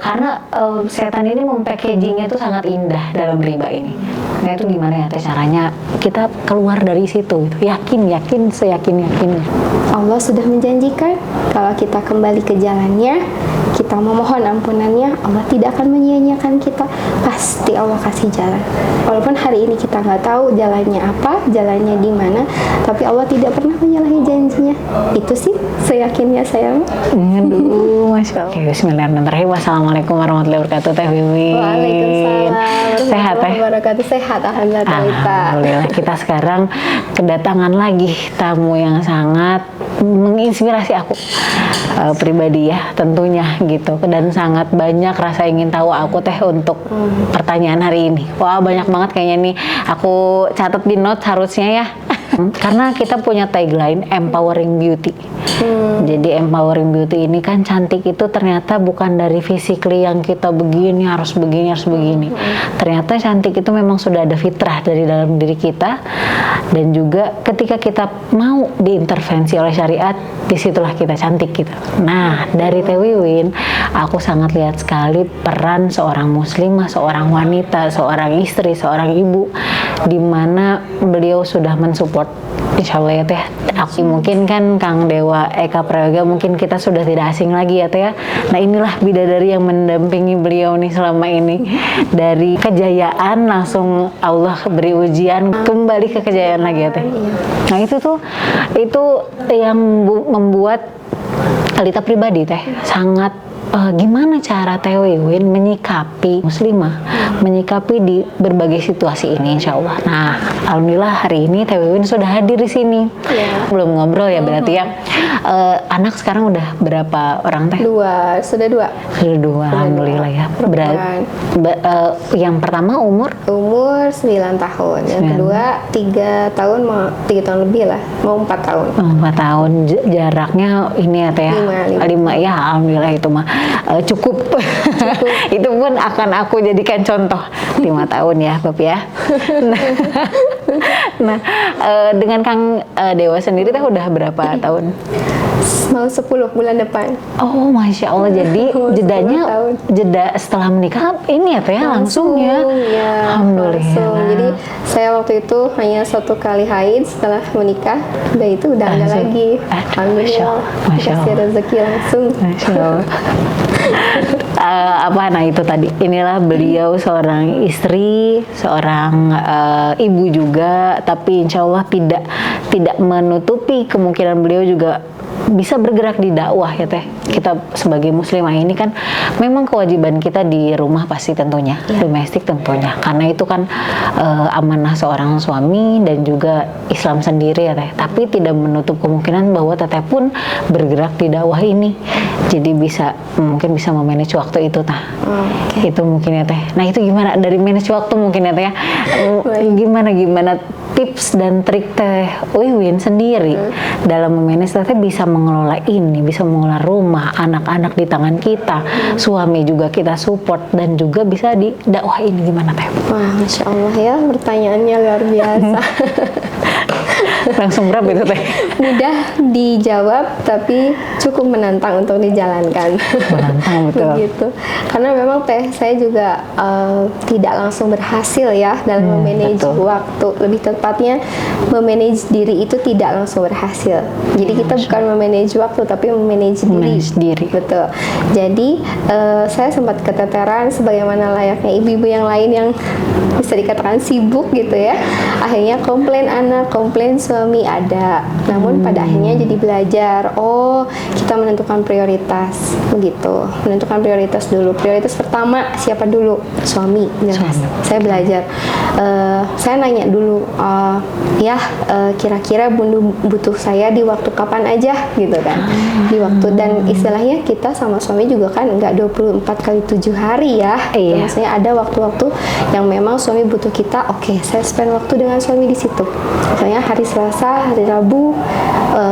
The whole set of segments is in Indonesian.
Karena setan ini packagingnya itu sangat indah dalam riba ini. Nah itu gimana ya teh caranya kita keluar dari situ? Yakin seyakin-yakinnya. Allah sudah menjanjikan kalau kita kembali ke jalannya, kita memohon ampunannya, Allah tidak akan menyia-nyiakan kita. Pasti Allah kasih jalan. Walaupun hari ini kita nggak tahu jalannya apa, jalannya di mana, tapi Allah tidak pernah menyalahi janjinya. Itu sih seyakinnya saya. Aduh, Masya Allah. Oke, bismillahirrahmanirrahim. Wassalamualaikum warahmatullahi wabarakatuh, Teh Wiwin. Waalaikumsalam. Sehat, Teh? Wabarakatuh. Sehat, Alhamdulillah. Kita sekarang kedatangan lagi tamu yang sangat menginspirasi aku pribadi ya, tentunya gitu. Dan sangat banyak rasa ingin tahu aku Teh untuk pertanyaan hari ini. Wah, banyak banget kayaknya nih. Aku catat di note harusnya ya. Karena kita punya tagline empowering beauty. Jadi empowering beauty ini kan cantik itu ternyata bukan dari physically yang kita begini harus begini. Ternyata cantik itu memang sudah ada fitrah dari dalam diri kita, dan juga ketika kita mau diintervensi oleh syariat, disitulah kita cantik gitu. Nah dari Teh Wiwin, aku sangat lihat sekali peran seorang muslimah, seorang wanita, seorang istri, seorang ibu, di mana beliau sudah mensupport. Insya Allah ya Teh. Aku mungkin kan Kang Dewa Eka Prayoga mungkin kita sudah tidak asing lagi ya Teh ya. Nah inilah bidadari yang mendampingi beliau nih selama ini. Dari kejayaan langsung Allah beri ujian, kembali ke kejayaan lagi ya Teh. Nah itu yang membuat Alita pribadi Teh sangat gimana cara Teh Wiwin menyikapi muslimah, menyikapi di berbagai situasi ini insya Allah. Nah, alhamdulillah hari ini Teh Wiwin sudah hadir di sini. Belum ngobrol ya berarti ya. Anak sekarang udah berapa orang Teh? Sudah dua. Alhamdulillah ya. Yang pertama umur 9 tahun. Yang kedua 3 tahun, 3 tahun lebih lah, mau 4 tahun. 4 tahun jaraknya ini ya Teh ya. 5 ya, alhamdulillah itu mah cukup. Itu pun akan aku jadikan contoh 5 tahun ya Bapak ya. Nah, dengan Kang Dewa sendiri Teh udah berapa tahun? Mau 10 bulan depan. Oh Masya Allah, jadi jeda setelah menikah ini ya Teh ya langsung ya. Alhamdulillah. Langsung. Jadi saya waktu itu hanya 1 kali haid, setelah menikah udah itu udah enggak lagi. Alhamdulillah. Kasih rezeki langsung. Masya Allah. Nah itu tadi, inilah beliau seorang istri, seorang ibu juga, tapi insya Allah tidak menutupi kemungkinan beliau juga bisa bergerak di dakwah ya Teh. Kita sebagai muslimah ini kan memang kewajiban kita di rumah pasti tentunya, domestik tentunya, karena itu kan amanah seorang suami dan juga Islam sendiri ya Teh. Tapi tidak menutup kemungkinan bahwa Teteh pun bergerak di dakwah ini, jadi mungkin bisa memanage waktu itu Tah. Itu mungkin ya Teh. Nah itu gimana dari manage waktu mungkin ya Teh ya? Gimana tips dan trik Teh Wiwin sendiri dalam memanage Teteh bisa mengelola ini, bisa mengelola rumah, anak-anak di tangan kita, suami juga kita support, dan juga bisa di dakwah ini gimana Teh? Wah, Masya Allah ya, pertanyaannya luar biasa. Langsung berapa itu Teh? Mudah dijawab tapi cukup menantang untuk dijalankan. Menantang betul. Begitu. Karena memang Teh saya juga tidak langsung berhasil ya dalam memanage waktu. Lebih tepatnya memanage diri itu tidak langsung berhasil. Jadi kita bukan memanage waktu tapi memanage diri. Betul. Jadi saya sempat keteteran sebagaimana layaknya ibu-ibu yang lain yang bisa dikatakan sibuk gitu ya. Akhirnya komplain anak, komplain suami ada. Namun pada akhirnya jadi belajar. Oh, kita menentukan prioritas. Begitu. Menentukan prioritas dulu. Prioritas pertama siapa dulu? Suami. Jelas. Saya belajar. Saya nanya dulu, kira-kira Bundu butuh saya di waktu kapan aja gitu kan. Di waktu, dan istilahnya kita sama suami juga kan nggak 24/7 hari ya. Maksudnya ada waktu-waktu yang memang suami butuh kita. Oke, saya spend waktu dengan suami di situ. Misalnya hari Selasa, hari Rabu,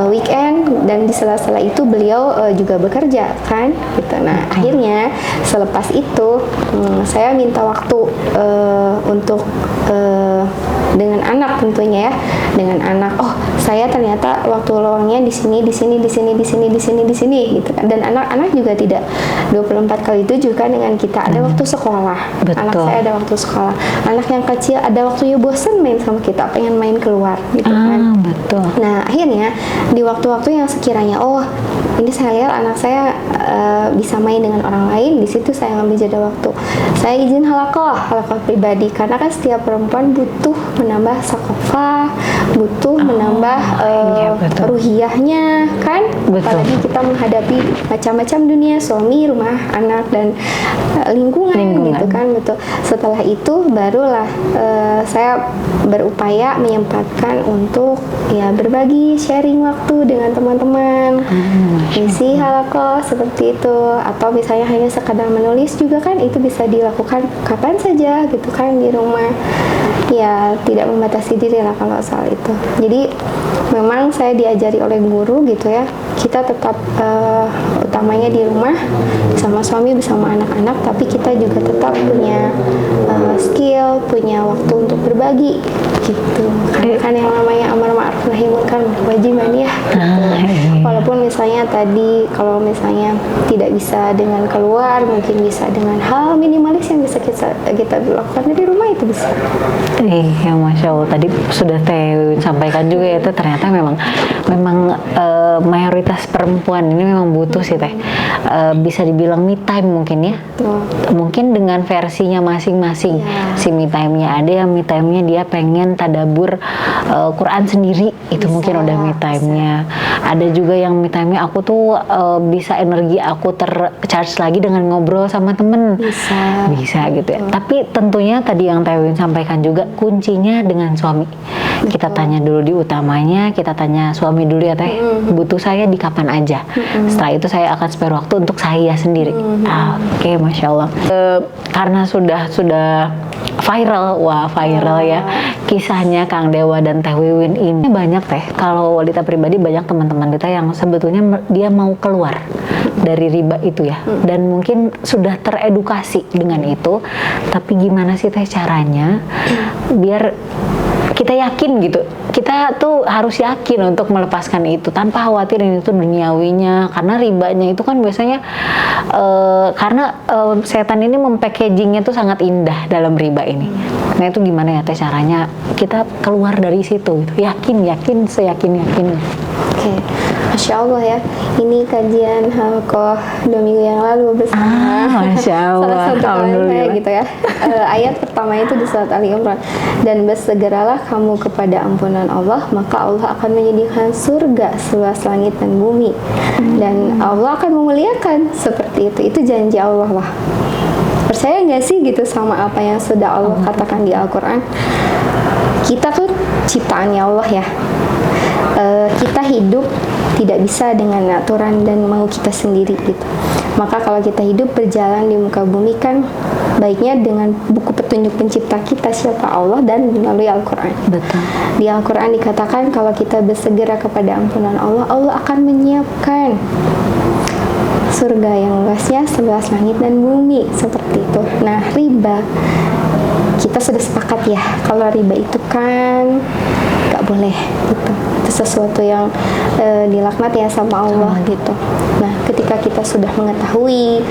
weekend, dan di sela-sela itu beliau juga bekerja kan gitu. Nah akhirnya akhirnya selepas itu saya minta waktu untuk dengan anak tentunya ya, dengan anak. Oh, saya ternyata waktu luangnya di sini gitu kan. Dan anak-anak juga tidak 24 kali 7 kan dengan kita. Ada waktu sekolah. Betul. Anak saya ada waktu sekolah. Anak yang kecil ada waktunya bosan main sama kita, pengen main keluar gitu kan. Betul. Nah, akhirnya di waktu-waktu yang sekiranya ini saya lihat anak saya bisa main dengan orang lain, di situ saya ngambil jeda waktu. Saya izin halaqah pribadi, karena kan setiap perempuan butuh menambah sakofah, butuh menambah ruhiyahnya kan. Apalagi kita menghadapi macam-macam dunia, suami, rumah, anak, dan lingkungan gitu kan. Betul. Setelah itu barulah saya berupaya menyempatkan untuk ya berbagi, sharing waktu dengan teman-teman, isi halaqah seperti itu, atau misalnya hanya sekadar menulis juga kan, itu bisa dilakukan kapan saja gitu kan di rumah. Ya tidak membatasi diri lah kalau soal itu. Jadi memang saya diajari oleh guru gitu ya, kita tetap utamanya di rumah sama suami bersama anak-anak, tapi kita juga tetap punya skill, punya waktu untuk berbagi gitu. Karena kan yang namanya amar ma'ruf nahi munkar kewajiban ya. Walaupun misalnya tadi kalau misalnya tidak bisa dengan keluar, mungkin bisa dengan hal minimalis yang bisa kita lakukan di rumah, itu bisa. Iya, Masya Allah, tadi sudah Teh sampaikan juga ya, itu ternyata memang mayoritas perempuan ini memang butuh sih Teh, bisa dibilang me time mungkin ya. Mungkin dengan versinya masing-masing. Si me time-nya ada yang me time-nya dia pengen tadabur Quran sendiri, itu bisa, mungkin udah me time-nya. Ada juga yang me time-nya aku tuh bisa energi aku tercharge lagi dengan ngobrol sama temen. Bisa gitu ya. Tapi tentunya tadi yang Teh sampaikan juga, kuncinya dengan suami. Kita tanya dulu di utamanya, kita tanya suami dulu ya Teh, butuh saya di kapan aja. Setelah itu saya akan spare waktu untuk saya sendiri. Oke, Masya Allah. Karena sudah viral ya kisahnya Kang Dewa dan Teh Wiwin ini, banyak Teh, kalau Walita pribadi banyak teman-teman kita yang sebetulnya dia mau keluar dari riba itu ya, dan mungkin sudah teredukasi dengan itu, tapi gimana sih Teh caranya biar kita yakin gitu, kita tuh harus yakin untuk melepaskan itu tanpa khawatir ini tuh duniawinya, karena ribanya itu kan biasanya karena setan ini mempackagingnya tuh sangat indah dalam riba ini. Nah itu gimana ya Teh caranya kita keluar dari situ gitu? Yakin seyakin-yakinnya. Oke, Masya Allah ya, ini kajian halaqah 2 minggu yang lalu bersama Masya Allah, salah satu saya gitu ya. Ayat pertama itu di surat Ali Imran, dan bersegeralah kamu kepada ampunan Allah, maka Allah akan menyediakan surga seluas langit dan bumi, dan Allah akan memuliakan seperti itu janji Allah lah. Percaya nggak sih gitu sama apa yang sudah Allah katakan di Al-Quran? Kita tuh ciptaannya Allah ya. Kita hidup tidak bisa dengan aturan dan mau kita sendiri gitu. Maka kalau kita hidup berjalan di muka bumi kan baiknya dengan buku petunjuk pencipta kita, siapa Allah, dan melalui Al-Quran. Betul. Di Al-Quran dikatakan kalau kita bersegera kepada ampunan Allah, Allah akan menyiapkan surga yang luasnya seluas langit dan bumi, seperti itu. Nah, riba, kita sudah sepakat ya kalau riba itu kan nggak boleh gitu. Itu sesuatu yang dilaknat ya sama Allah gitu. Nah, ketika kita sudah mengetahui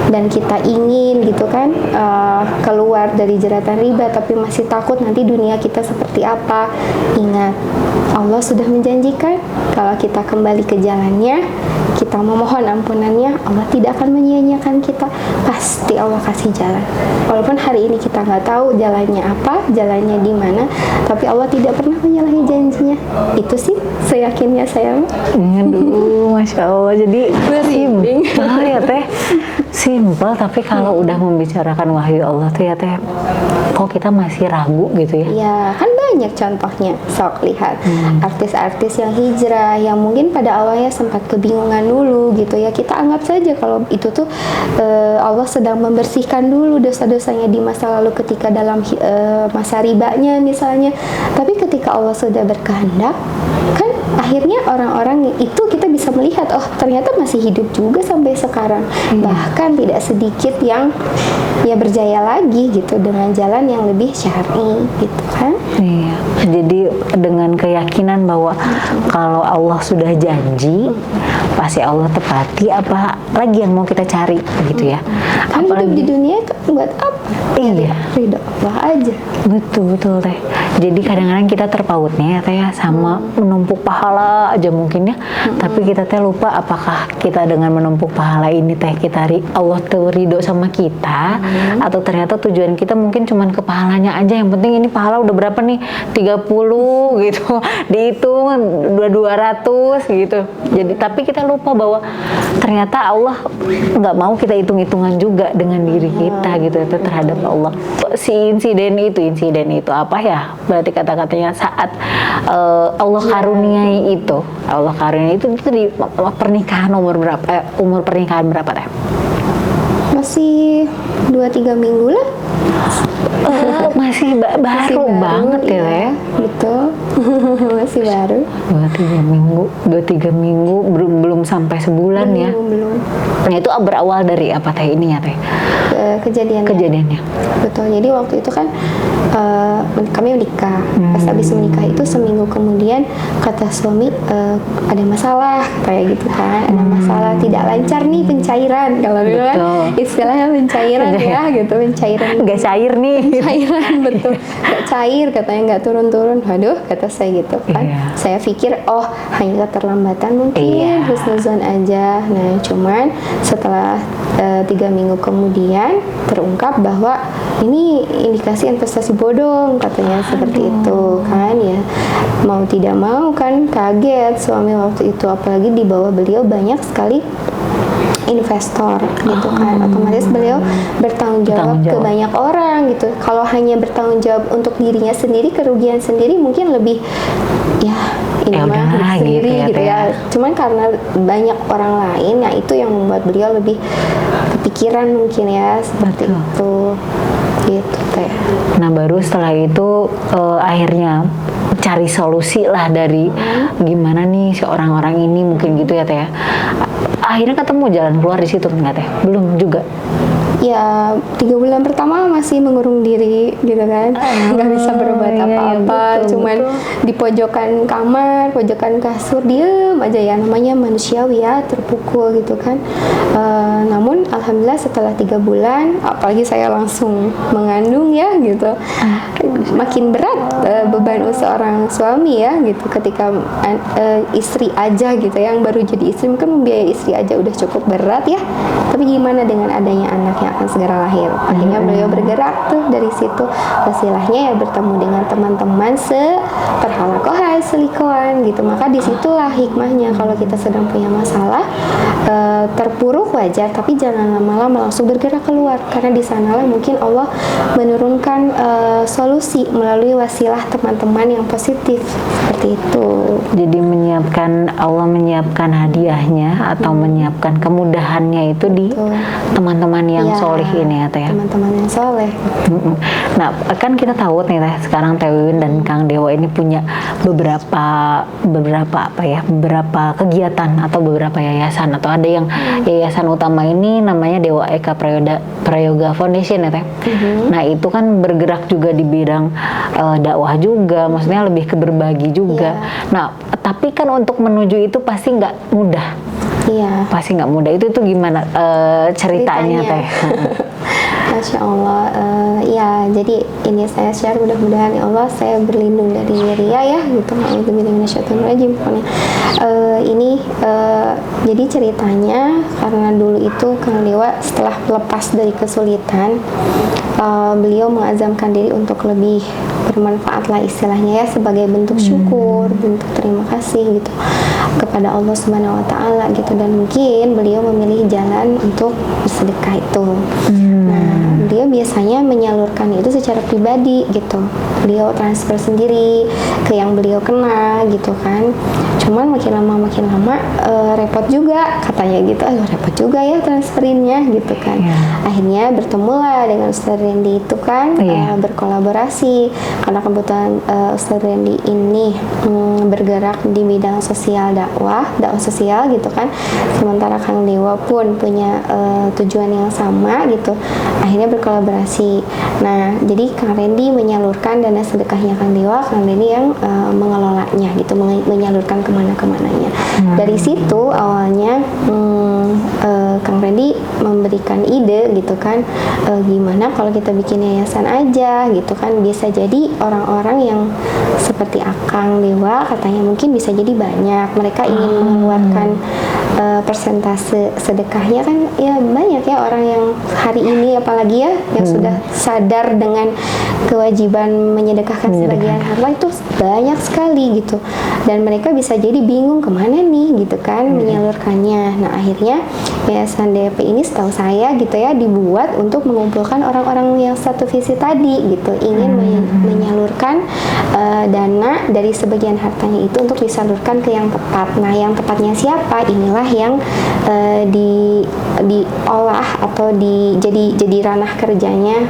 dan kita ingin gitu kan keluar dari jeratan riba, tapi masih takut nanti dunia kita seperti apa, ingat Allah sudah menjanjikan kalau kita kembali ke jalannya, kita memohon ampunannya, Allah tidak akan menyia-nyiakan kita. Pasti Allah kasih jalan. Walaupun hari ini kita nggak tahu jalannya apa, jalannya di mana, tapi Allah tidak pernah menyalahi janjinya. Itu sih seyakinnya saya. Aduh, Masya Allah. Jadi simpel ya Teh. Simpel, tapi kalau udah membicarakan wahyu Allah tuh ya Teh, kok kita masih ragu gitu ya? Ya, kan banyak contohnya. Sok lihat artis-artis yang hijrah, yang mungkin pada awalnya sempat kebingungan dulu gitu ya. Kita anggap saja kalau itu tuh Allah sedang membersihkan dulu dosa-dosanya di masa lalu ketika dalam masa ribanya misalnya. Tapi ketika Allah sudah berkehendak, kan akhirnya orang-orang itu kita bisa melihat, oh ternyata masih hidup juga sampai sekarang. Bahkan tidak sedikit yang ya berjaya lagi gitu dengan jalan yang lebih syar'i gitu kan. Iya. Jadi dengan keyakinan bahwa kalau Allah sudah janji, pasti Allah tepati. Apa lagi yang mau kita cari gitu ya? Kan hidup di dunia itu buat apa? Iya. Ridho Allah aja. Betul teh. Jadi kadang-kadang kita terpautnya ya teh ya sama menumpuk pahala aja mungkin ya. Tapi kita teh lupa apakah kita dengan menumpuk pahala ini teh Allah tuh ridho sama kita, atau ternyata tujuan kita mungkin cuman ke pahalanya aja. Yang penting ini pahala udah berapa nih? 30 gitu. Dihitung 200 gitu. Jadi tapi kita lupa bahwa ternyata Allah nggak mau kita hitung-hitungan juga dengan diri kita gitu itu terhadap Allah. Insiden itu apa ya? Berarti kata-katanya saat Allah karuniai itu di pernikahan umur pernikahan berapa teh? Masih 2-3 minggu lah. Masih baru banget ya. Betul. Masih baru. 2-3 minggu belum sampai sebulan ya. Belum. Nah itu berawal dari apa teh ininya teh? Kejadiannya. Betul. Jadi waktu itu kan kami menikah. Pas habis menikah itu seminggu kemudian kata suami ada masalah kayak gitu kan. Ada masalah tidak lancar nih pencairan. Kalau dulu kan istilahnya pencairan ya gitu, pencairan. Nggak cair nih. Cairan betul. Nggak cair katanya, nggak turun-turun. Aduh kata saya gitu kan. Saya pikir hanya keterlambatan mungkin, husnuzon aja. Nah cuman setelah 3 minggu kemudian terungkap bahwa ini indikasi investasi bodong katanya seperti itu kan ya. Mau tidak mau kan kaget suami waktu itu, apalagi di bawah beliau banyak sekali investor gitu kan, otomatis beliau bertanggung jawab ke banyak orang gitu. Kalau hanya bertanggung jawab untuk dirinya sendiri, kerugian sendiri mungkin lebih ya ini mah sendiri gitu ya. Cuman karena banyak orang lain, nah itu yang membuat beliau lebih kepikiran mungkin ya seperti itu gitu teh. Nah baru setelah itu akhirnya cari solusi lah dari gimana nih si orang-orang ini mungkin gitu ya teh. Akhirnya ketemu jalan keluar di situ nggak teh? Belum juga. Ya 3 bulan pertama masih mengurung diri gitu kan, nggak bisa berbuat apa-apa, cuman di pojokan kamar, pojokan kasur diem aja ya, namanya manusiawi ya, terpukul gitu kan. Namun alhamdulillah setelah 3 bulan, apalagi saya langsung mengandung ya gitu, makin berat beban seorang suami ya gitu, ketika istri aja gitu, yang baru jadi istri mungkin membiayai istri aja udah cukup berat ya, tapi gimana dengan adanya anak yang akan segera lahir. Akhirnya beliau bergerak tuh dari situ, wasilahnya ya bertemu dengan teman-teman seperhalakohai selikoan gitu. Maka disitulah hikmahnya, kalau kita sedang punya masalah terpuruk wajar, tapi jangan lama-lama langsung bergerak keluar, karena di sanalah mungkin Allah menurunkan solusi melalui wasilah teman-teman yang positif seperti itu. Jadi Allah menyiapkan hadiahnya atau menyiapkan kemudahannya itu di teman-teman yang soleh ini ya teh. Teman-teman yang soleh. Nah kan kita tahu nih teh, sekarang Teh Wiwin dan Kang Dewa ini punya beberapa kegiatan atau beberapa yayasan, atau ada yang yayasan utama ini namanya Dewa Eka Prayoga Foundation ya teh. Nah itu kan bergerak juga di bidang dakwah juga, maksudnya lebih ke berbagi juga. Nah tapi kan untuk menuju itu pasti nggak mudah. Iya. Pasti nggak mudah. Itu gimana ceritanya teh? Masya Allah. Ya jadi ini saya share, mudah-mudahan ya Allah saya berlindung dari ria ya gitu. A'udzubillahiminasyaitonirrajim. Pokoknya ini jadi ceritanya karena dulu itu Kang Dewa setelah lepas dari kesulitan, beliau mengazamkan diri untuk lebih bermanfaat lah istilahnya ya, sebagai bentuk syukur, bentuk terima kasih gitu kepada Allah Subhanahu wa Ta'ala gitu. Dan mungkin beliau memilih jalan untuk bersedekah itu. Nah beliau biasanya menyalurkan itu secara pribadi gitu. Beliau transfer sendiri ke yang beliau kenal gitu kan. Cuman makin lama repot juga katanya gitu. Aduh repot juga ya transferinnya gitu kan. Akhirnya bertemulah dengan Ustaz Randy itu kan, berkolaborasi karena kebetulan Ustaz Randy ini bergerak di bidang sosial dakwah sosial gitu kan. Sementara Kang Dewa pun punya tujuan yang sama gitu. Akhirnya berkolaborasi. Nah, jadi Kang Randy menyalurkan dana sedekahnya Kang Dewa, Kang Randy yang mengelolanya gitu, menyalurkan kemana-kemananya. Dari situ awalnya Kang Randy memberikan ide gitu kan, gimana kalau kita bikin yayasan aja gitu kan, bisa jadi orang-orang yang seperti Akang Dewa katanya mungkin bisa jadi banyak, mereka ingin mengeluarkan persentase sedekahnya kan ya banyak ya orang yang hari ini apalagi ya yang sudah sadar dengan kewajiban menyedekahkan sebagian harta itu banyak sekali gitu, dan mereka bisa jadi bingung kemana nih gitu kan menyalurkannya. Nah akhirnya Yayasan DP ini setahu saya gitu ya dibuat untuk mengumpulkan orang-orang yang satu visi tadi gitu, ingin menyalurkan dana dari sebagian hartanya itu untuk disalurkan ke yang tepat. Nah yang tepatnya siapa, inilah yang diolah atau jadi ranah kerjanya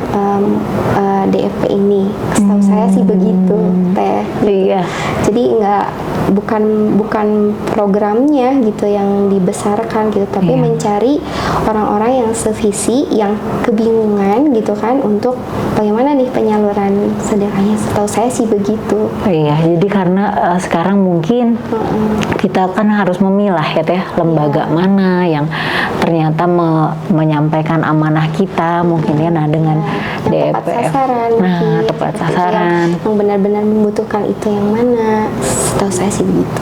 DFP ini. Setahu saya sih begitu Teh. Iya. Jadi bukan programnya gitu yang dibesarkan gitu, tapi mencari orang-orang yang sevisi, yang kebingungan gitu kan untuk bagaimana nih penyaluran sedekahnya. Setahu saya sih begitu. Iya, jadi karena sekarang mungkin kita kan harus memilah ya Teh, lembaga mana yang ternyata menyampaikan amanah kita mungkin ya, nah dengan tepat DPF. sasaran, Nah, tepat sasaran. Yang benar-benar membutuhkan itu yang mana? Setahu saya sih begitu.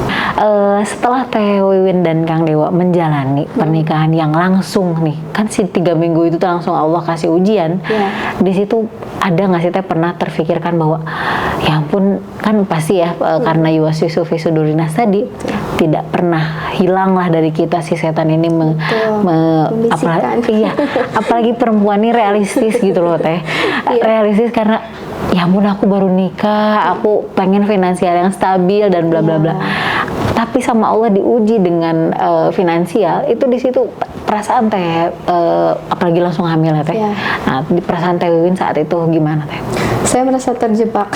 Setelah Teh Wiwin dan Kang Dewa menjalani pernikahan yang langsung nih, kan si 3 minggu itu tuh langsung Allah kasih ujian. Di situ ada nggak sih Teh pernah terfikirkan bahwa ya ampun, kan pasti ya karena yuwaswisu fi sudurinas tadi tidak pernah hilang lah dari kita si setan ini apalagi perempuan ini realistis gitu loh Teh. Realistis karena ya ampun aku baru nikah, aku pengen finansial yang stabil dan bla bla bla. Tapi sama Allah diuji dengan finansial, itu di situ perasaan Teh, apalagi langsung hamil ya Teh. Nah, di perasaan Teh Wiwin saat itu gimana Teh? Saya merasa terjebak.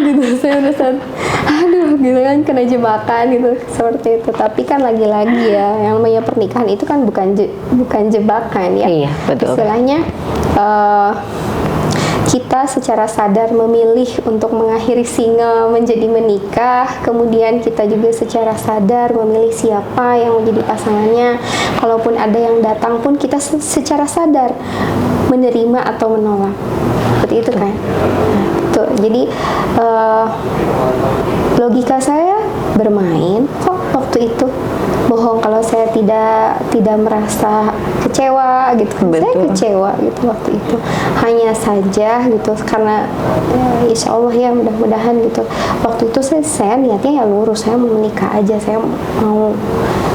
Gitu, saya merasa aduh gitu kan, kena jebakan gitu seperti itu. Tapi kan lagi-lagi ya, yang namanya pernikahan itu kan bukan jebakan ya. Iya, betul. Istilahnya kita secara sadar memilih untuk mengakhiri single menjadi menikah, kemudian kita juga secara sadar memilih siapa yang menjadi pasangannya. Kalaupun ada yang datang pun kita secara sadar menerima atau menolak. Seperti itu kan. Tuh, jadi logika saya bermain kok waktu itu. Bohong kalau saya tidak merasa kecewa gitu. Betul. Saya kecewa gitu waktu itu. Hanya saja gitu karena insya Allah ya mudah-mudahan gitu. Waktu itu saya niatnya ya lurus, saya mau menikah aja, saya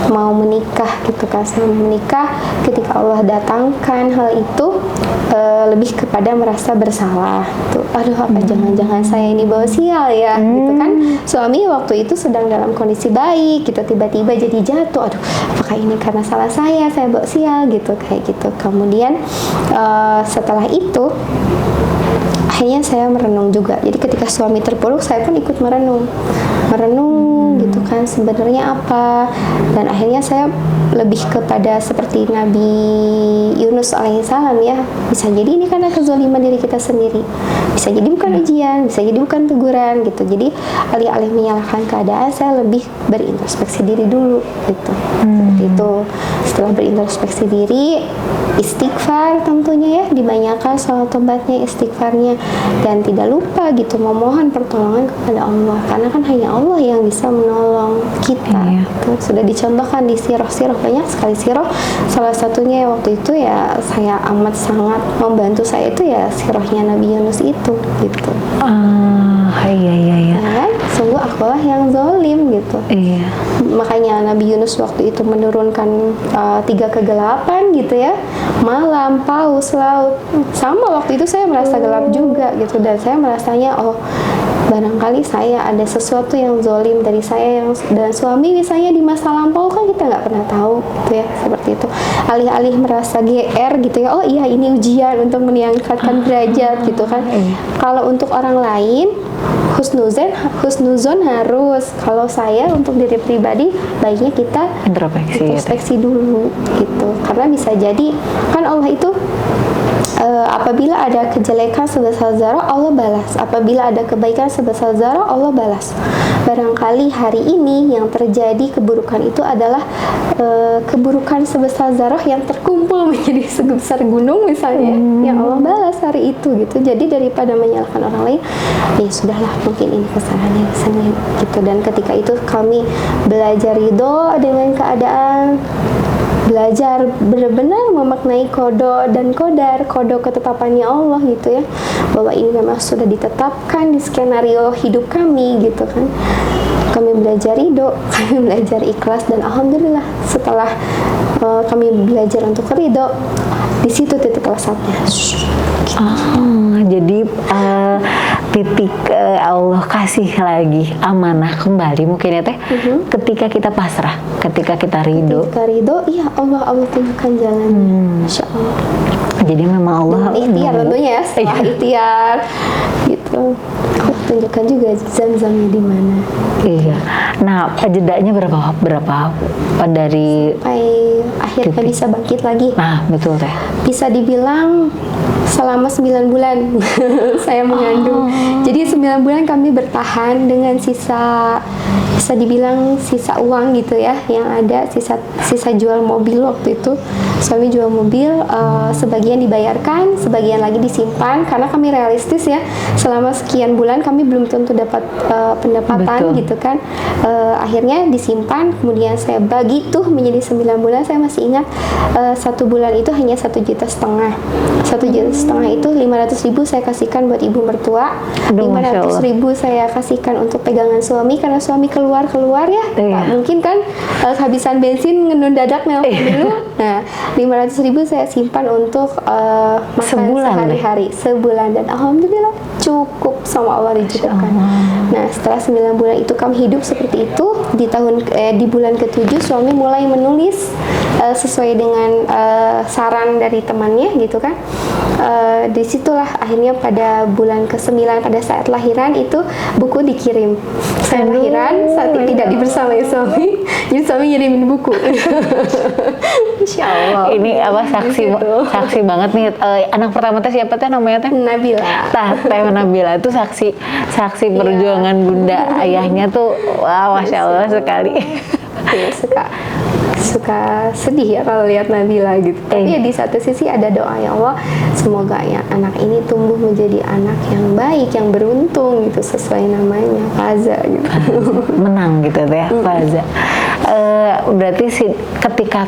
mau menikah gitu kan. Saya mau menikah, ketika Allah datangkan hal itu lebih kepada merasa bersalah tuh. Aduh apa jangan-jangan saya ini bawa sial ya gitu kan. Suami waktu itu sedang dalam kondisi baik gitu, tiba-tiba jadi jatuh. Aduh apakah ini karena salah saya bawa sial gitu, kayak gitu. Kemudian setelah itu akhirnya saya merenung juga. Jadi ketika suami terpuruk, saya pun ikut merenung gitu kan, sebenarnya apa. Dan akhirnya saya lebih kepada seperti Nabi Yunus alaihissalam ya, bisa jadi ini karena kezaliman diri kita sendiri, bisa jadi bukan ujian, bisa jadi bukan teguran gitu. Jadi alih-alih menyalahkan keadaan, saya lebih berintrospeksi diri dulu gitu. Seperti itu. Setelah berintrospeksi diri, istighfar tentunya ya, dibanyakan soal tobatnya, istighfarnya, dan tidak lupa gitu memohon pertolongan kepada Allah, karena kan hanya Allah yang bisa menolong kita. Gitu. Sudah dicontohkan di sirah-sirah, banyak sekali sirah. Salah satunya waktu itu ya saya amat sangat membantu saya itu ya sirahnya Nabi Yunus itu gitu. iya iya iya. Kan? Sungguh akulah yang zolim gitu. Iya. Makanya Nabi Yunus waktu itu menurunkan 3 kegelapan gitu ya, malam, paus, laut. Sama waktu itu saya merasa gelap juga gitu, dan saya merasanya barangkali saya ada sesuatu yang zolim dari saya yang dan suami misalnya di masa lampau, kan kita nggak pernah tahu gitu ya, seperti itu. Alih-alih merasa GR gitu ya, oh iya ini ujian untuk meningkatkan derajat gitu kan. Kalau untuk orang lain husnuzon harus. Kalau saya untuk diri pribadi baiknya kita introspeksi dulu gitu, karena bisa jadi kan Allah itu apabila ada kejelekan sebesar zarah Allah balas, apabila ada kebaikan sebesar zarah Allah balas. Barangkali hari ini yang terjadi keburukan itu adalah keburukan sebesar zarah yang terkumpul menjadi sebesar gunung misalnya, yang Allah balas hari itu gitu. Jadi daripada menyalahkan orang lain, ya sudahlah, mungkin ini kesalahannya sendiri gitu. Dan ketika itu kami belajar ridho dengan keadaan, belajar benar-benar memaknai kodo dan kodar, kodo ketetapannya Allah gitu ya, bahwa ini memang sudah ditetapkan di skenario hidup kami gitu kan. Kami belajar ridho, kami belajar ikhlas, dan alhamdulillah setelah kami belajar untuk ridho, di situ titik lesatnya. Jadi titik Allah kasih lagi amanah kembali mungkin ya teh, ketika kita pasrah, ketika kita ridho. Ketika ridho, iya Allah tunjukkan jalannya, Masya Allah. Jadi memang Allah ikhtiar tentunya ya, setelah ikhtiar gitu, Allah tunjukkan juga zam-zamnya di mana. Iya. Nah, jedanya berapa dari sampai akhirnya bisa bangkit lagi? Nah, betul teh. Bisa dibilang selama 9 bulan saya mengandung. Jadi 9 bulan kami bertahan dengan sisa, bisa dibilang sisa uang gitu ya, yang ada sisa jual mobil waktu itu. Suami jual mobil, sebagian dibayarkan, sebagian lagi disimpan, karena kami realistis ya, selama sekian bulan kami belum tentu dapat pendapatan. Betul. Gitu kan. Akhirnya disimpan, kemudian saya bagi tuh menjadi 9 bulan. Saya masih ingat 1 bulan itu hanya 1,5 juta. 1,5 juta itu 500.000 saya kasihkan buat ibu mertua, 500.000 saya kasihkan untuk pegangan suami, karena suami keluar ya, tak mungkin kan kehabisan bensin ngendun dadak nelpon dulu. Nah, 500.000 saya simpan untuk makan sehari-hari sebulan, dan alhamdulillah cukup sama Allah dicukupkan. Nah, setelah 9 bulan itu kami hidup seperti itu. Di bulan ke-7 suami mulai menulis sesuai dengan saran dari temannya gitu kan. Disitulah akhirnya pada bulan ke-9 pada saat lahiran itu buku dikirim. Saya lahiran saat tidak dibersamai suami, jadi suami ngirimin buku. Insya Allah. Ini apa saksi banget nih. Anak pertama teh siapa teh namanya teh? Nabila. Teh Nabila itu saksi perjuangan bunda ayahnya tuh, wah masya Allah sekali. Ya, suka sedih ya kalau lihat Nabila gitu. Tapi ya di satu sisi ada doa, ya Allah, semoga ya anak ini tumbuh menjadi anak yang baik, yang beruntung gitu, sesuai namanya Faza gitu. Menang gitu ya, Faza. Berarti ketika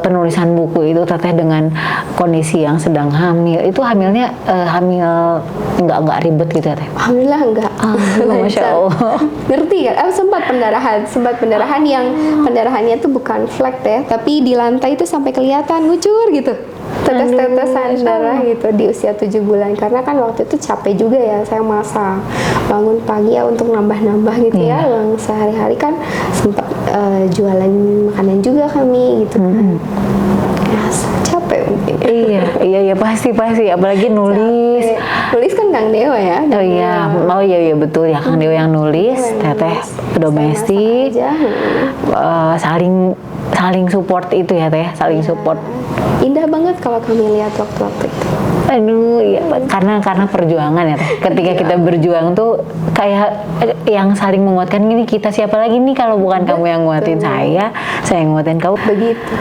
penulisan buku itu teteh dengan kondisi yang sedang hamil, itu hamilnya hamil nggak ribet gitu ya teh? Alhamdulillah enggak. Masya Allah. Ngerti kan? Sempat pendarahan yang pendarahannya tuh bukan flek ya, tapi di lantai itu sampai kelihatan ngucur gitu. Tetes-tetesan darah gitu di usia 7 bulan, karena kan waktu itu capek juga ya, saya masak, bangun pagi ya untuk nambah-nambah gitu ya, uang sehari-hari kan, sempat jualan makanan juga kami gitu kan. Ya, capek mungkin. Iya pasti apalagi nulis kan Kang Dewa ya. Oh iya betul ya, Kang Dewa yang nulis, teteh domestik, saling support itu ya teh, saling support. Indah banget kalau kami lihat waktu-waktu itu. Aduh, iya, karena perjuangan ya teh. Ketika kita berjuang tuh kayak yang saling menguatkan. Ini kita siapa lagi nih kalau bukan kamu yang nguatin saya yang nguatin kamu. Begitu.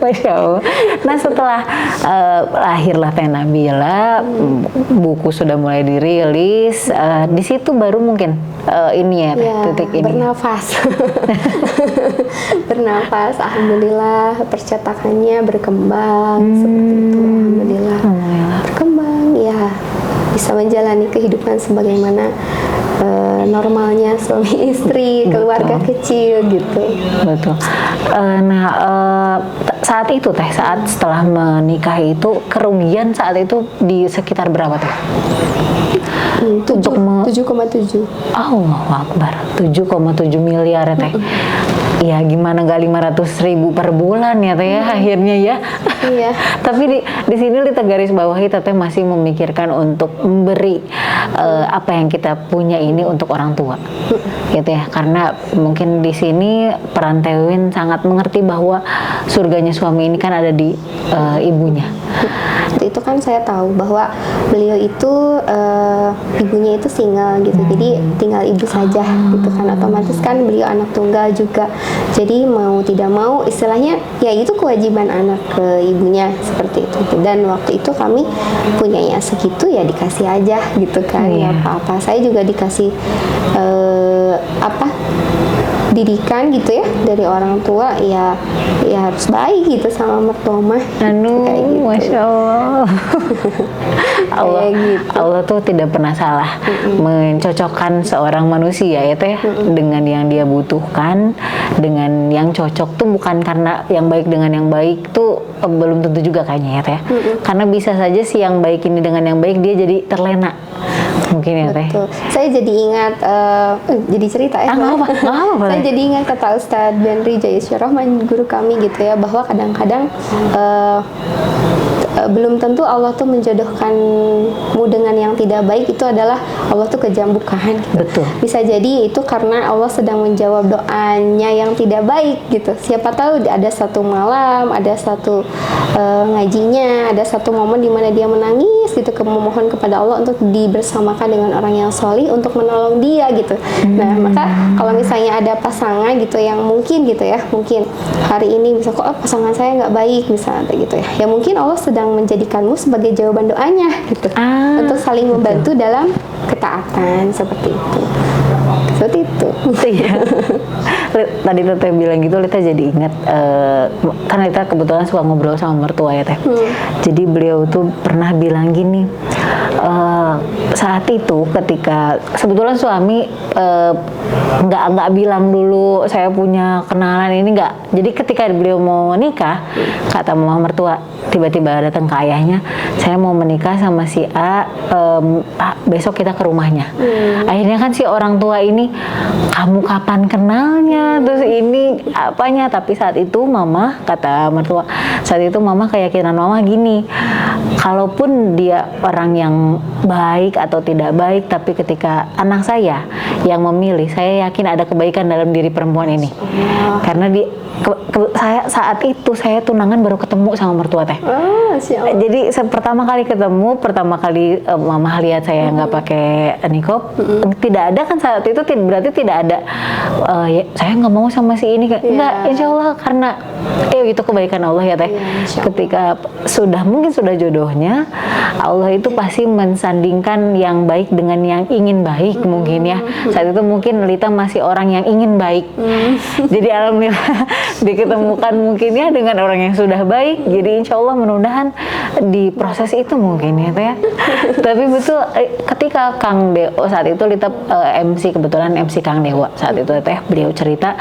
Masya Allah. Nah, setelah lahirlah Teh Nabila, buku sudah mulai dirilis. Di situ baru mungkin ini ya, titik ini. Bernafas. Alhamdulillah percetakannya berkembang seperti itu. Alhamdulillah berkembang ya. Di bisa menjalani kehidupan sebagaimana normalnya suami istri, keluarga kecil gitu. Betul. Saat itu teh, saat setelah menikah itu kerugian saat itu di sekitar berapa teh? 7,7. Allahu Akbar, 7,7 miliar ya teh. Ya gimana nggak 500.000 per bulan ya teh ya akhirnya ya. Iya. Tapi di sini Lita garis bawahi teteh masih memikirkan untuk memberi apa yang kita punya ini untuk orang tua, gitu ya. Karena mungkin di sini perantauan sangat mengerti bahwa surganya suami ini kan ada di ibunya. Itu kan saya tahu bahwa beliau itu ibunya itu single gitu, jadi tinggal ibu saja gitu kan, otomatis kan beliau anak tunggal juga, jadi mau tidak mau istilahnya ya itu kewajiban anak ke ibunya seperti itu. Dan waktu itu kami punyanya segitu ya dikasih aja gitu kan, ya apa-apa. Saya juga dikasih didikan gitu ya dari orang tua, ya harus baik gitu sama mertua mah. Kayak gitu. Masya Allah. Allah tuh tidak pernah salah mencocokkan seorang manusia ya teh dengan yang dia butuhkan, dengan yang cocok tuh bukan karena yang baik dengan yang baik tuh belum tentu juga kayaknya ya teh. Karena bisa saja si yang baik ini dengan yang baik dia jadi terlena. Mungkin ya teh. Saya jadi ingat jadi cerita ya. Saya jadi ingat kata Ustadz Benri Jaisyurrahman, guru kami gitu ya, bahwa kadang-kadang belum tentu Allah tuh menjodohkanmu dengan yang tidak baik, itu adalah Allah tuh kejam bukan gitu. Betul. Bisa jadi itu karena Allah sedang menjawab doanya yang tidak baik gitu. Siapa tahu ada satu malam, ada satu ngajinya, ada satu momen di mana dia menangis gitu, memohon kepada Allah untuk dibersamakan dengan orang yang solih untuk menolong dia gitu. Nah, maka kalau misalnya ada pasangan gitu yang mungkin gitu ya, mungkin hari ini bisa kok pasangan saya nggak baik misalnya gitu ya, ya mungkin Allah sedang menjadikanmu sebagai jawaban doanya gitu, untuk saling membantu dalam ketaatan seperti itu. Iya. Tadi Teh bilang gitu, Lita jadi ingat karena Lita kebetulan suka ngobrol sama mertua ya Teh. Jadi beliau tuh pernah bilang gini, saat itu ketika sebetulnya suami nggak bilang dulu saya punya kenalan ini, nggak. Jadi ketika beliau mau nikah, kata mama mertua tiba-tiba datang ke ayahnya, saya mau menikah sama si A, besok kita ke rumahnya. Akhirnya kan si orang tua ini, kamu kapan kenalnya, terus ini apanya. Tapi saat itu mama, kata mertua, saat itu mama keyakinan mama gini, kalaupun dia orang yang baik atau tidak baik, tapi ketika anak saya yang memilih, saya yakin ada kebaikan dalam diri perempuan ini. Karena saya saat itu saya tunangan baru ketemu sama mertua Teh. Jadi pertama kali ketemu, pertama kali mama lihat saya nggak pakai niqab, tidak ada kan saat itu, berarti tidak ada ya, saya nggak mau sama si ini, enggak, insya Allah karena itu kebaikan Allah ya Teh. Ketika mungkin sudah jodohnya, Allah itu pasti mensandingkan yang baik dengan yang ingin baik mungkin ya. Saat itu mungkin Lita masih orang yang ingin baik. Jadi alhamdulillah diketemukan mungkin ya dengan orang yang sudah baik. Jadi insya Allah mudah-mudahan di proses itu mungkin ya Teh. Tapi betul ketika Kang Dewa saat itu Lita MC, kebetulan MC Kang Dewa saat itu Teh, beliau cerita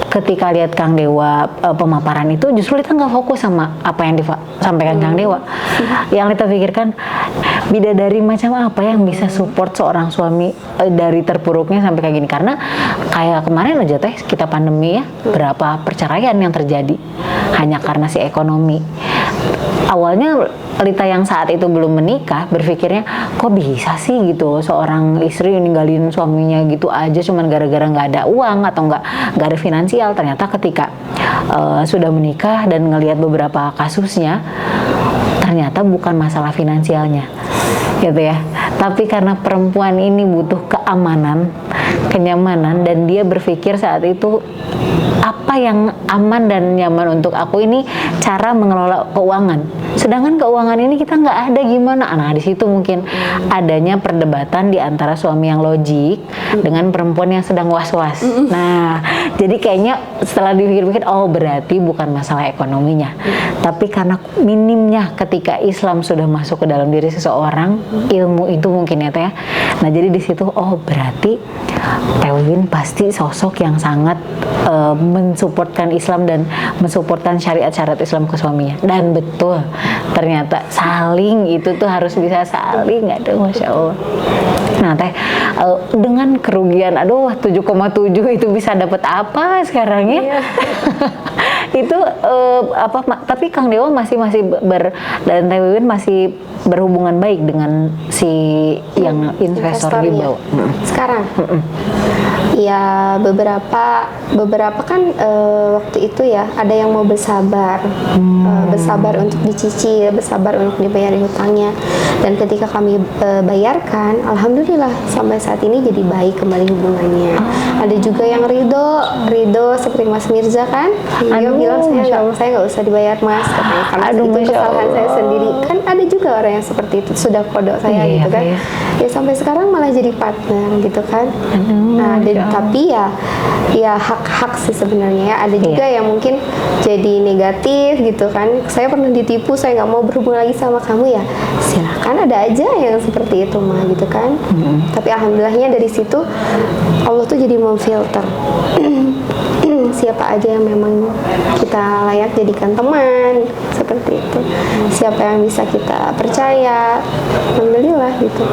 ketika lihat Kang Dewa pemaparan itu, justru Lita nggak fokus sama apa yang disampaikan Kang Dewa. Yang Lita pikirkan, bidadari macam apa yang bisa support seorang suami dari terpuruknya sampai kayak gini. Karena kayak kemarin aja Teh, kita pandemi ya, berapa perceraian yang terjadi hanya karena si ekonomi. Awalnya Lita yang saat itu belum menikah berpikirnya, kok bisa sih gitu seorang istri ninggalin suaminya gitu aja cuman gara-gara nggak ada uang atau nggak ada finansial. Ternyata ketika sudah menikah dan ngelihat beberapa kasusnya, ternyata bukan masalah finansialnya gitu ya, tapi karena perempuan ini butuh keamanan, kenyamanan, dan dia berpikir saat itu apa yang aman dan nyaman untuk aku ini cara mengelola keuangan. sedangkan keuangan ini kita nggak ada gimana. Nah di situ mungkin adanya perdebatan di antara suami yang logik dengan perempuan yang sedang was-was. Nah jadi kayaknya setelah dipikir-pikir, oh berarti bukan masalah ekonominya, tapi karena minimnya ketika Islam sudah masuk ke dalam diri seseorang, ilmu itu mungkin ya Teh. Nah jadi di situ, oh berarti Teh Wiwin pasti sosok yang sangat mensupportkan Islam dan mensupportkan syariat-syariat Islam ke suaminya. Dan betul, ternyata saling itu tuh harus bisa saling, aduh Masya Allah. Nah Teh, dengan kerugian, aduh 7,7 itu bisa dapat apa sekarang ya? Itu tapi Kang Dewa masih dan Teh Wiwin masih berhubungan baik dengan si yang investor dibawa sekarang. Ya beberapa kan waktu itu ya ada yang mau bersabar, bersabar untuk dicicil, bersabar untuk dibayar hutangnya, dan ketika kami bayarkan, alhamdulillah sampai saat ini jadi baik kembali hubungannya. Ada juga yang ridho seperti Mas Mirza kan, dia bilang saya nggak usah dibayar Mas, katanya karena itu kesalahan saya sendiri. Kan ada juga orang yang seperti itu, sudah kodok saya gitu kan. Ya sampai sekarang malah jadi partner gitu kan. Nah tapi ya hak-hak sih sebenarnya ya. Ada juga yang mungkin jadi negatif gitu kan, saya pernah ditipu, saya nggak mau berhubungan lagi sama kamu, ya silakan, ada aja yang seperti itu mah gitu kan. Tapi alhamdulillahnya dari situ Allah tuh jadi memfilter siapa aja yang memang kita layak jadikan teman, seperti itu. Siapa yang bisa kita percaya, alhamdulillah gitu.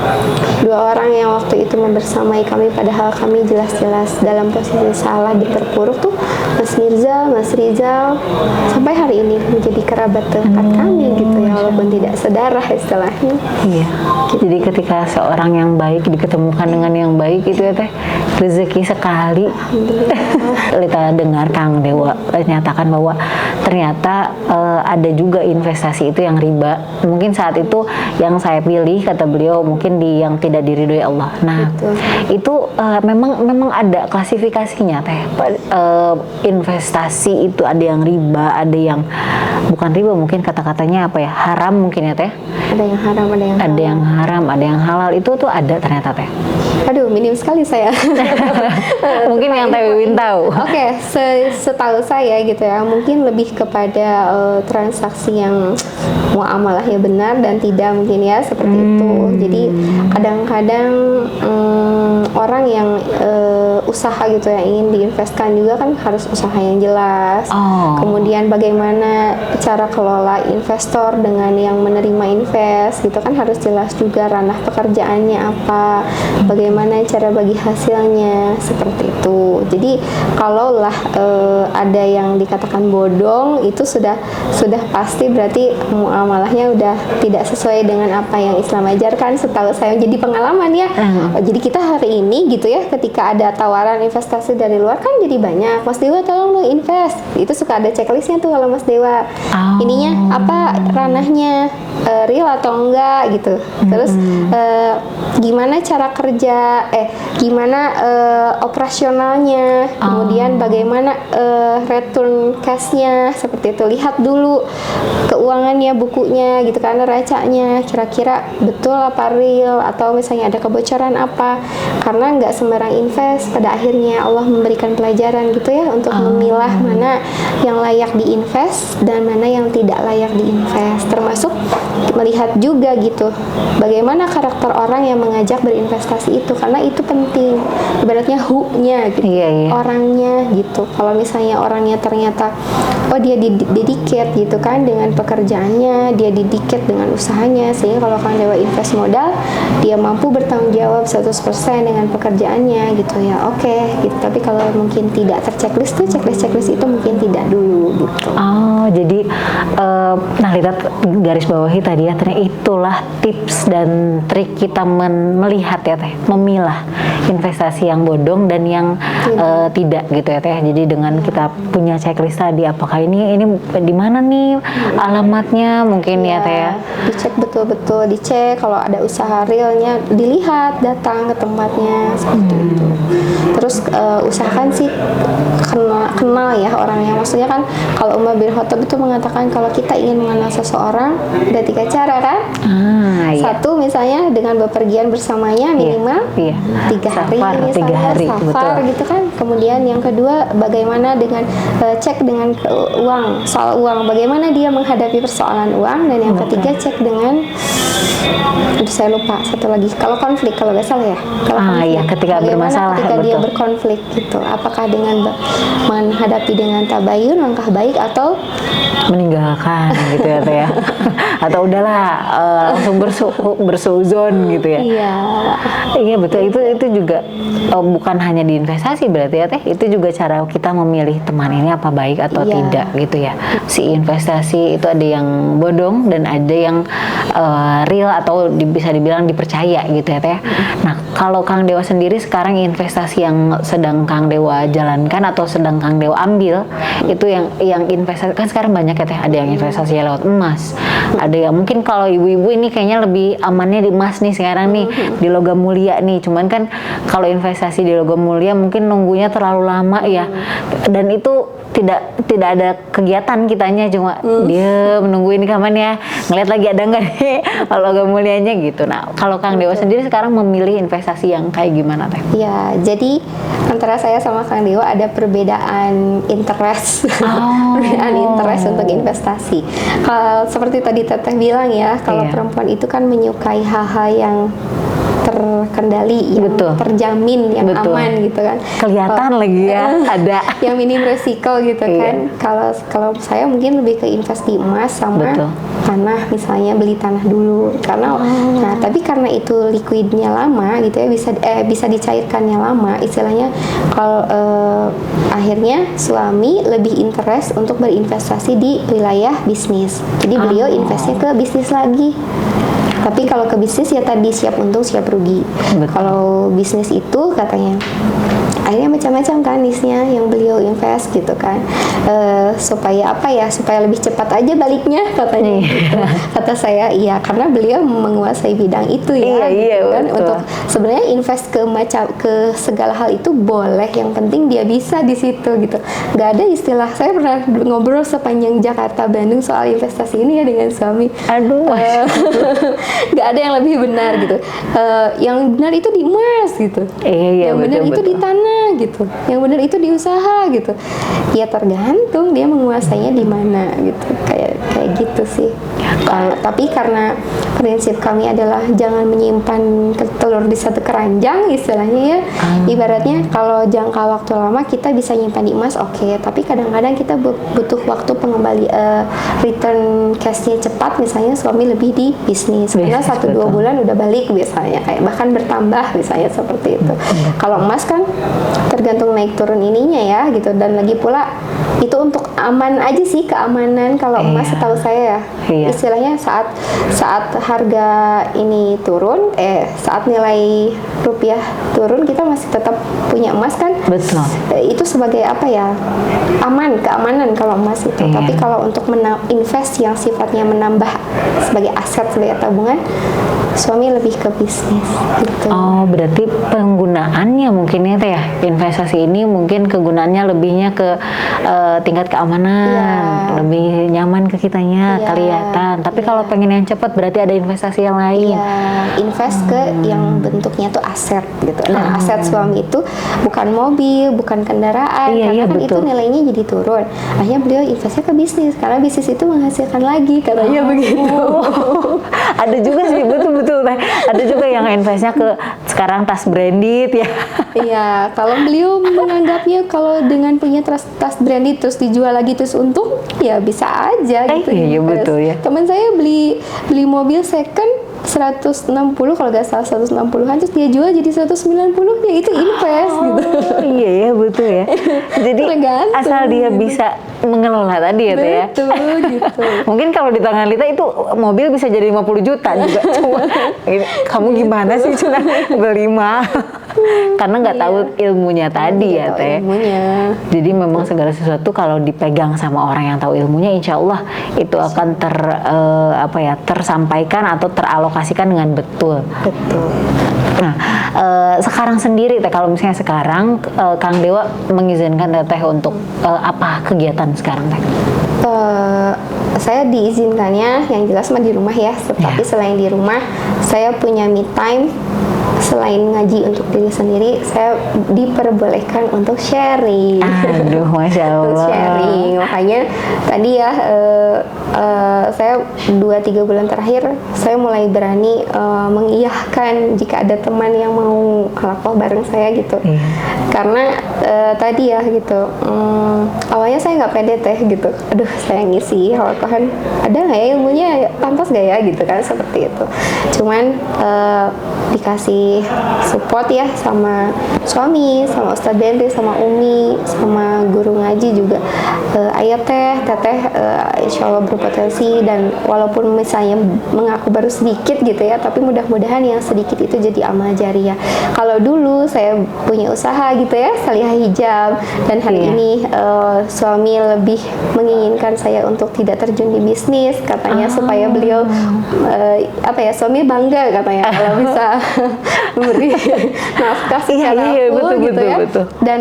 2 orang yang waktu itu membersamai kami padahal kami jelas-jelas dalam posisi salah, diperpuruk tuh Mas Mirza, Mas Rizal, sampai hari ini menjadi kerabat dekat kami gitu ya, walaupun tidak sedarah istilahnya. Iya. Jadi ketika seorang yang baik diketemukan dengan yang baik itu ya Teh, rezeki sekali. Kita dengar Kang Dewa nyatakan bahwa ternyata ada juga investasi itu yang riba. Mungkin saat itu yang saya pilih, kata beliau, mungkin yang tidak diridhoi Allah. Nah, itu memang ada klasifikasinya Teh. Investasi itu ada yang riba, ada yang bukan riba, mungkin kata-katanya apa ya, haram mungkin ya Teh. Ada yang haram, ada yang halal. Ada yang haram, ada yang halal, itu tuh ada ternyata Teh. Aduh, minim sekali saya. Mungkin yang Teh Wiwin tahu. Oke, setahu saya gitu ya, mungkin lebih kepada transaksi yang muamalah ya benar dan tidak mungkin ya, seperti itu. Jadi kadang-kadang orang yang usaha gitu yang ingin diinvestkan juga kan harus usaha yang jelas. Kemudian bagaimana cara kelola investor dengan yang menerima invest gitu kan harus jelas juga, ranah pekerjaannya apa, bagaimana cara bagi hasilnya, seperti itu. Jadi kalaulah ada yang dikatakan bodong, itu sudah pasti berarti muamalahnya udah tidak sesuai dengan apa yang Islam ajarkan, setahu saya. Jadi pengalaman ya. Jadi kita hari ini gitu ya, ketika ada tawaran investasi dari luar kan jadi banyak, Mas Dewa tolong dong invest, itu suka ada checklistnya tuh kalau Mas Dewa. Ininya apa, ranahnya real atau enggak gitu. Terus gimana cara kerja, gimana operasionalnya, kemudian bagaimana return cash-nya, seperti itu. Lihat dulu keuangannya, bukunya gitu kan, neracanya kira-kira betul apa real, atau misalnya ada kebocoran apa. Karena nggak sembarang invest, pada akhirnya Allah memberikan pelajaran gitu ya untuk memilah mana yang layak diinvest dan mana yang tidak layak diinvest, termasuk melihat juga gitu bagaimana karakter orang yang mengajak berinvestasi itu, karena itu penting, ibaratnya who-nya gitu, orangnya gitu. Kalau misalnya orangnya ternyata dia dedicate gitu kan dengan pekerjaannya, dia dedicate dengan usahanya, sehingga kalau Kang Dewa invest modal, dia mampu bertanggung jawab 100% dengan pekerjaannya gitu ya, oke gitu. Tapi kalau mungkin tidak terchecklist tuh, checklist itu mungkin tidak dulu gitu. Jadi nah lihat garis bawahi tadi ya, ternyata itulah tips dan trik kita melihat ya Teh, memilah investasi yang bodong dan yang tidak gitu ya Teh. Jadi dengan kita punya checklist tadi, apakah ini di mana nih alamatnya mungkin ya Teh ya. Dicek betul-betul, dicek kalau ada usaha realnya, dilihat, datang ke tempatnya seperti itu. Terus usahakan sih kenal ya orangnya. Maksudnya kan kalau Umar bin Khattab itu mengatakan kalau kita ingin mengenal dengan seseorang ada 3 cara kan? Iya. Satu misalnya dengan bepergian bersamanya minimal Iya. 3 hari Safar, misalnya, 3 hari, safar betul. gitu kan. Kemudian yang kedua bagaimana dengan cek dengan uang, soal uang, bagaimana dia menghadapi persoalan uang. Dan yang ketiga cek dengan, saya lupa satu lagi, kalau konflik, kalau nggak salah ya, kalau konflik. Iya, ketika Bagaimana bermasalah, ketika dia betul. berkonflik gitu, apakah dengan menghadapi dengan tabayun, langkah baik, atau Meninggalkan gitu ya Teh ya. Atau udahlah langsung bersuuzon gitu ya. iya. Iya betul, itu juga bukan hanya di investasi berarti ya Teh, itu juga cara kita memilih teman ini apa baik atau Iya. tidak gitu ya. Si investasi itu ada yang bodong dan ada yang real atau bisa dibilang dipercaya gitu ya Teh. Nah kalau Kang Dewa sendiri sekarang investasi yang sedang Kang Dewa jalankan atau sedang Kang Dewa ambil itu yang investasi kan sekarang banyak ya Teh, ada yang investasi lewat emas, ada yang mungkin kalau ibu-ibu ini kayaknya lebih amannya di emas nih sekarang nih, di logam mulia nih. Cuman kan kalau investasi di logam mulia mungkin nunggunya terlalu lama ya, dan itu tidak ada kegiatan kitanya, cuma dia menunggu ini kapan ya, ngeliat lagi ada nggak nih logam mulianya gitu. Nah kalau Kang Dewa sendiri sekarang memilih investasi yang kayak gimana Teh? Ya, jadi antara saya sama Kang Dewa ada perbedaan interest, perbedaan interest untuk investasi. Kalau seperti tadi Teteh bilang ya, kalau Iya. perempuan itu kan menyukai hal-hal yang terkendali, yang Betul. terjamin, yang Betul. aman gitu kan. Kelihatan lagi ya ada. Yang minim resiko gitu Iya. kan. Kalau saya mungkin lebih ke invest di emas sama Betul. tanah, misalnya beli tanah dulu. Karena nah tapi karena itu liquidnya lama gitu ya, bisa dicairkannya lama, istilahnya kalau akhirnya suami lebih interest untuk berinvestasi di wilayah bisnis. Jadi beliau investnya ke bisnis lagi. Tapi kalau ke bisnis ya tadi siap untung siap rugi. Betul. Kalau bisnis itu katanya akhirnya macam-macam kan nisnya yang beliau invest gitu kan. Supaya apa ya, supaya lebih cepat aja baliknya katanya gitu. Kata saya iya, karena beliau menguasai bidang itu ya. Iya, gitu kan. betul. Untuk sebenarnya invest ke segala hal itu boleh, yang penting dia bisa di situ gitu. Nggak ada istilah, saya pernah ngobrol sepanjang Jakarta Bandung soal investasi ini ya dengan suami. Aduh. Nggak ada yang lebih benar gitu. Yang benar itu di emas gitu. Iya, Yang benar betul, itu di betul. tanah gitu. Yang benar itu di usaha gitu. Ya tergantung dia menguasainya di mana gitu. Kayak gitu sih. Tapi karena prinsip kami adalah jangan menyimpan telur di satu keranjang istilahnya ya. Ibaratnya kalau jangka waktu lama kita bisa nyimpan di emas oke, tapi kadang-kadang kita butuh waktu return cashnya cepat, misalnya suami lebih di bisnis. Karena 1-2 betul. bulan udah balik biasanya, kayak bahkan bertambah misalnya seperti itu. Kalau emas kan tergantung naik turun ininya ya gitu, dan lagi pula itu untuk aman aja sih, keamanan. Kalau emas setahu saya ya, Iya. istilahnya saat harga ini turun, saat nilai rupiah turun, kita masih tetap punya emas kan. Betul. Itu sebagai apa ya, keamanan kalau emas itu. Iya. Tapi kalau untuk invest yang sifatnya menambah sebagai aset, sebagai tabungan, suami lebih ke bisnis gitu. Oh, berarti penggunaannya mungkin ya Teh ya, investasi ini mungkin kegunaannya lebihnya ke tingkat keamanan, Iya. lebih nyaman ke kitanya, Iya. kelihatan. Tapi kalau pengen yang cepat berarti ada investasi yang lain. Ya, invest ke yang bentuknya tuh aset gitu. Nah, aset suami itu bukan mobil, bukan kendaraan, Iya, karena iya, kan itu betul. nilainya jadi turun. Akhirnya beliau investnya ke bisnis, karena bisnis itu menghasilkan lagi, katanya begitu. Ada juga sih, betul Teh. Ada juga yang investnya ke sekarang tas branded ya. Iya, kalau beliau menganggapnya kalau dengan punya tas branded terus dijual lagi terus untung, ya bisa aja gitu. Iya, betul ya. Teman saya beli mobil second 160 kalau nggak salah, 160-an, terus dia jual jadi 190, ya itu invest gitu. Iya ya, betul ya. Jadi Tergantung, asal dia gitu. bisa mengelola tadi ya Teh ya. Betul gitu. Mungkin kalau di tangan Lita itu mobil bisa jadi 50 juta juga. Cuma kamu gimana sih cuma beli mah? Karena nggak tahu ilmunya tadi ya Nggak tahu Teh. ilmunya. Jadi memang segala sesuatu kalau dipegang sama orang yang tahu ilmunya, insya Allah itu akan tersampaikan atau teralokasikan dengan betul. Betul. Nah, sekarang sendiri Teh, kalau misalnya sekarang Kang Dewa mengizinkan Teteh untuk apa kegiatan sekarang Teh? saya diizinkannya yang jelas mah di rumah ya, tapi selain di rumah saya punya me time. Selain ngaji untuk diri sendiri, saya diperbolehkan untuk sharing. Aduh, Masya Untuk Allah. sharing. Makanya tadi ya saya 2-3 bulan terakhir saya mulai berani mengiyahkan jika ada teman yang mau halaqah bareng saya gitu. Karena tadi ya gitu, awalnya saya nggak pede teh gitu. Aduh, saya ngisi halaqahan, ada nggak ya ilmunya, pantas nggak ya gitu kan, seperti itu. Cuman dikasih support ya sama suami, sama Ustadz Bentri, sama Umi, sama guru ngaji juga. Ayo teteh insya Allah berpotensi, dan walaupun misalnya mengaku baru sedikit gitu ya, tapi mudah-mudahan yang sedikit itu jadi amal jariah. Kalau dulu saya punya usaha gitu ya, Salihah Hijab, dan hari ini suami lebih menginginkan saya untuk tidak terjun di bisnis katanya, supaya beliau suami bangga katanya kalau bisa memberi nafkah secara full gitu ya. Betul. Dan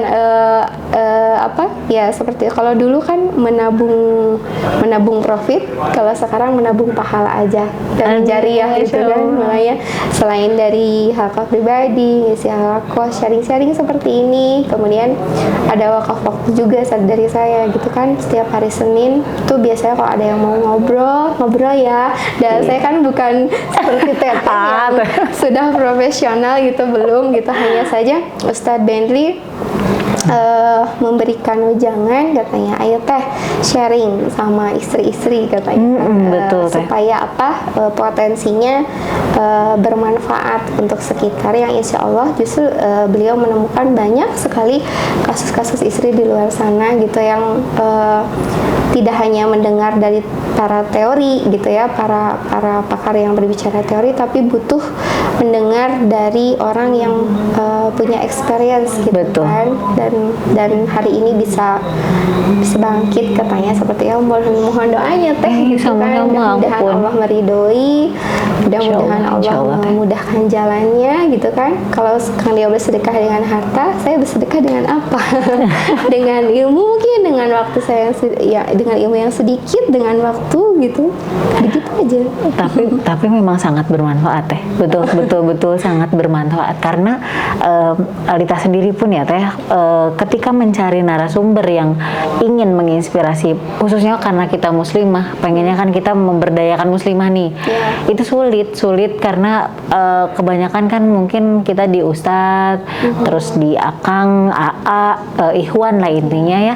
seperti kalau dulu kan menabung profit, kalau sekarang menabung pahala aja dan jariah gitu kan. Makanya selain dari halaqah pribadi, ngisi halaqah, sharing-sharing seperti ini, kemudian ada wakaf waktu juga dari saya gitu kan. Setiap hari Senin tuh biasanya kalau ada yang mau ngobrol ya, dan saya kan bukan seperti teteh yang sudah profesional gitu, belum gitu, hanya saja Ustadz Bentri memberikan wejangan katanya, ayo teh sharing sama istri-istri katanya, betul, supaya potensinya bermanfaat untuk sekitar, yang insya Allah justru beliau menemukan banyak sekali kasus-kasus istri di luar sana gitu yang tidak hanya mendengar dari para teori gitu ya, para pakar yang berbicara teori, tapi butuh mendengar dari orang yang punya experience gitu. Betul. Kan, dan hari ini bisa bangkit katanya, seperti ya, mohon doanya teh gitu kan, mudah-mudahan Allah meridhoi, mudah-mudahan Allah memudahkan jalannya gitu kan. Kalau sekarang dia bersedekah dengan harta, saya bersedekah dengan apa? Dengan ilmu mungkin, dengan waktu saya dengan ilmu yang sedikit, dengan waktu gitu, begitu aja. Tapi memang sangat bermanfaat teh, betul sangat bermanfaat, karena Alita sendiri pun ya teh, ketika mencari narasumber yang ingin menginspirasi, khususnya karena kita muslimah, pengennya kan kita memberdayakan muslimah nih, itu sulit karena kebanyakan kan mungkin kita di ustadz, terus di akang, AA, ikhwan lah intinya ya.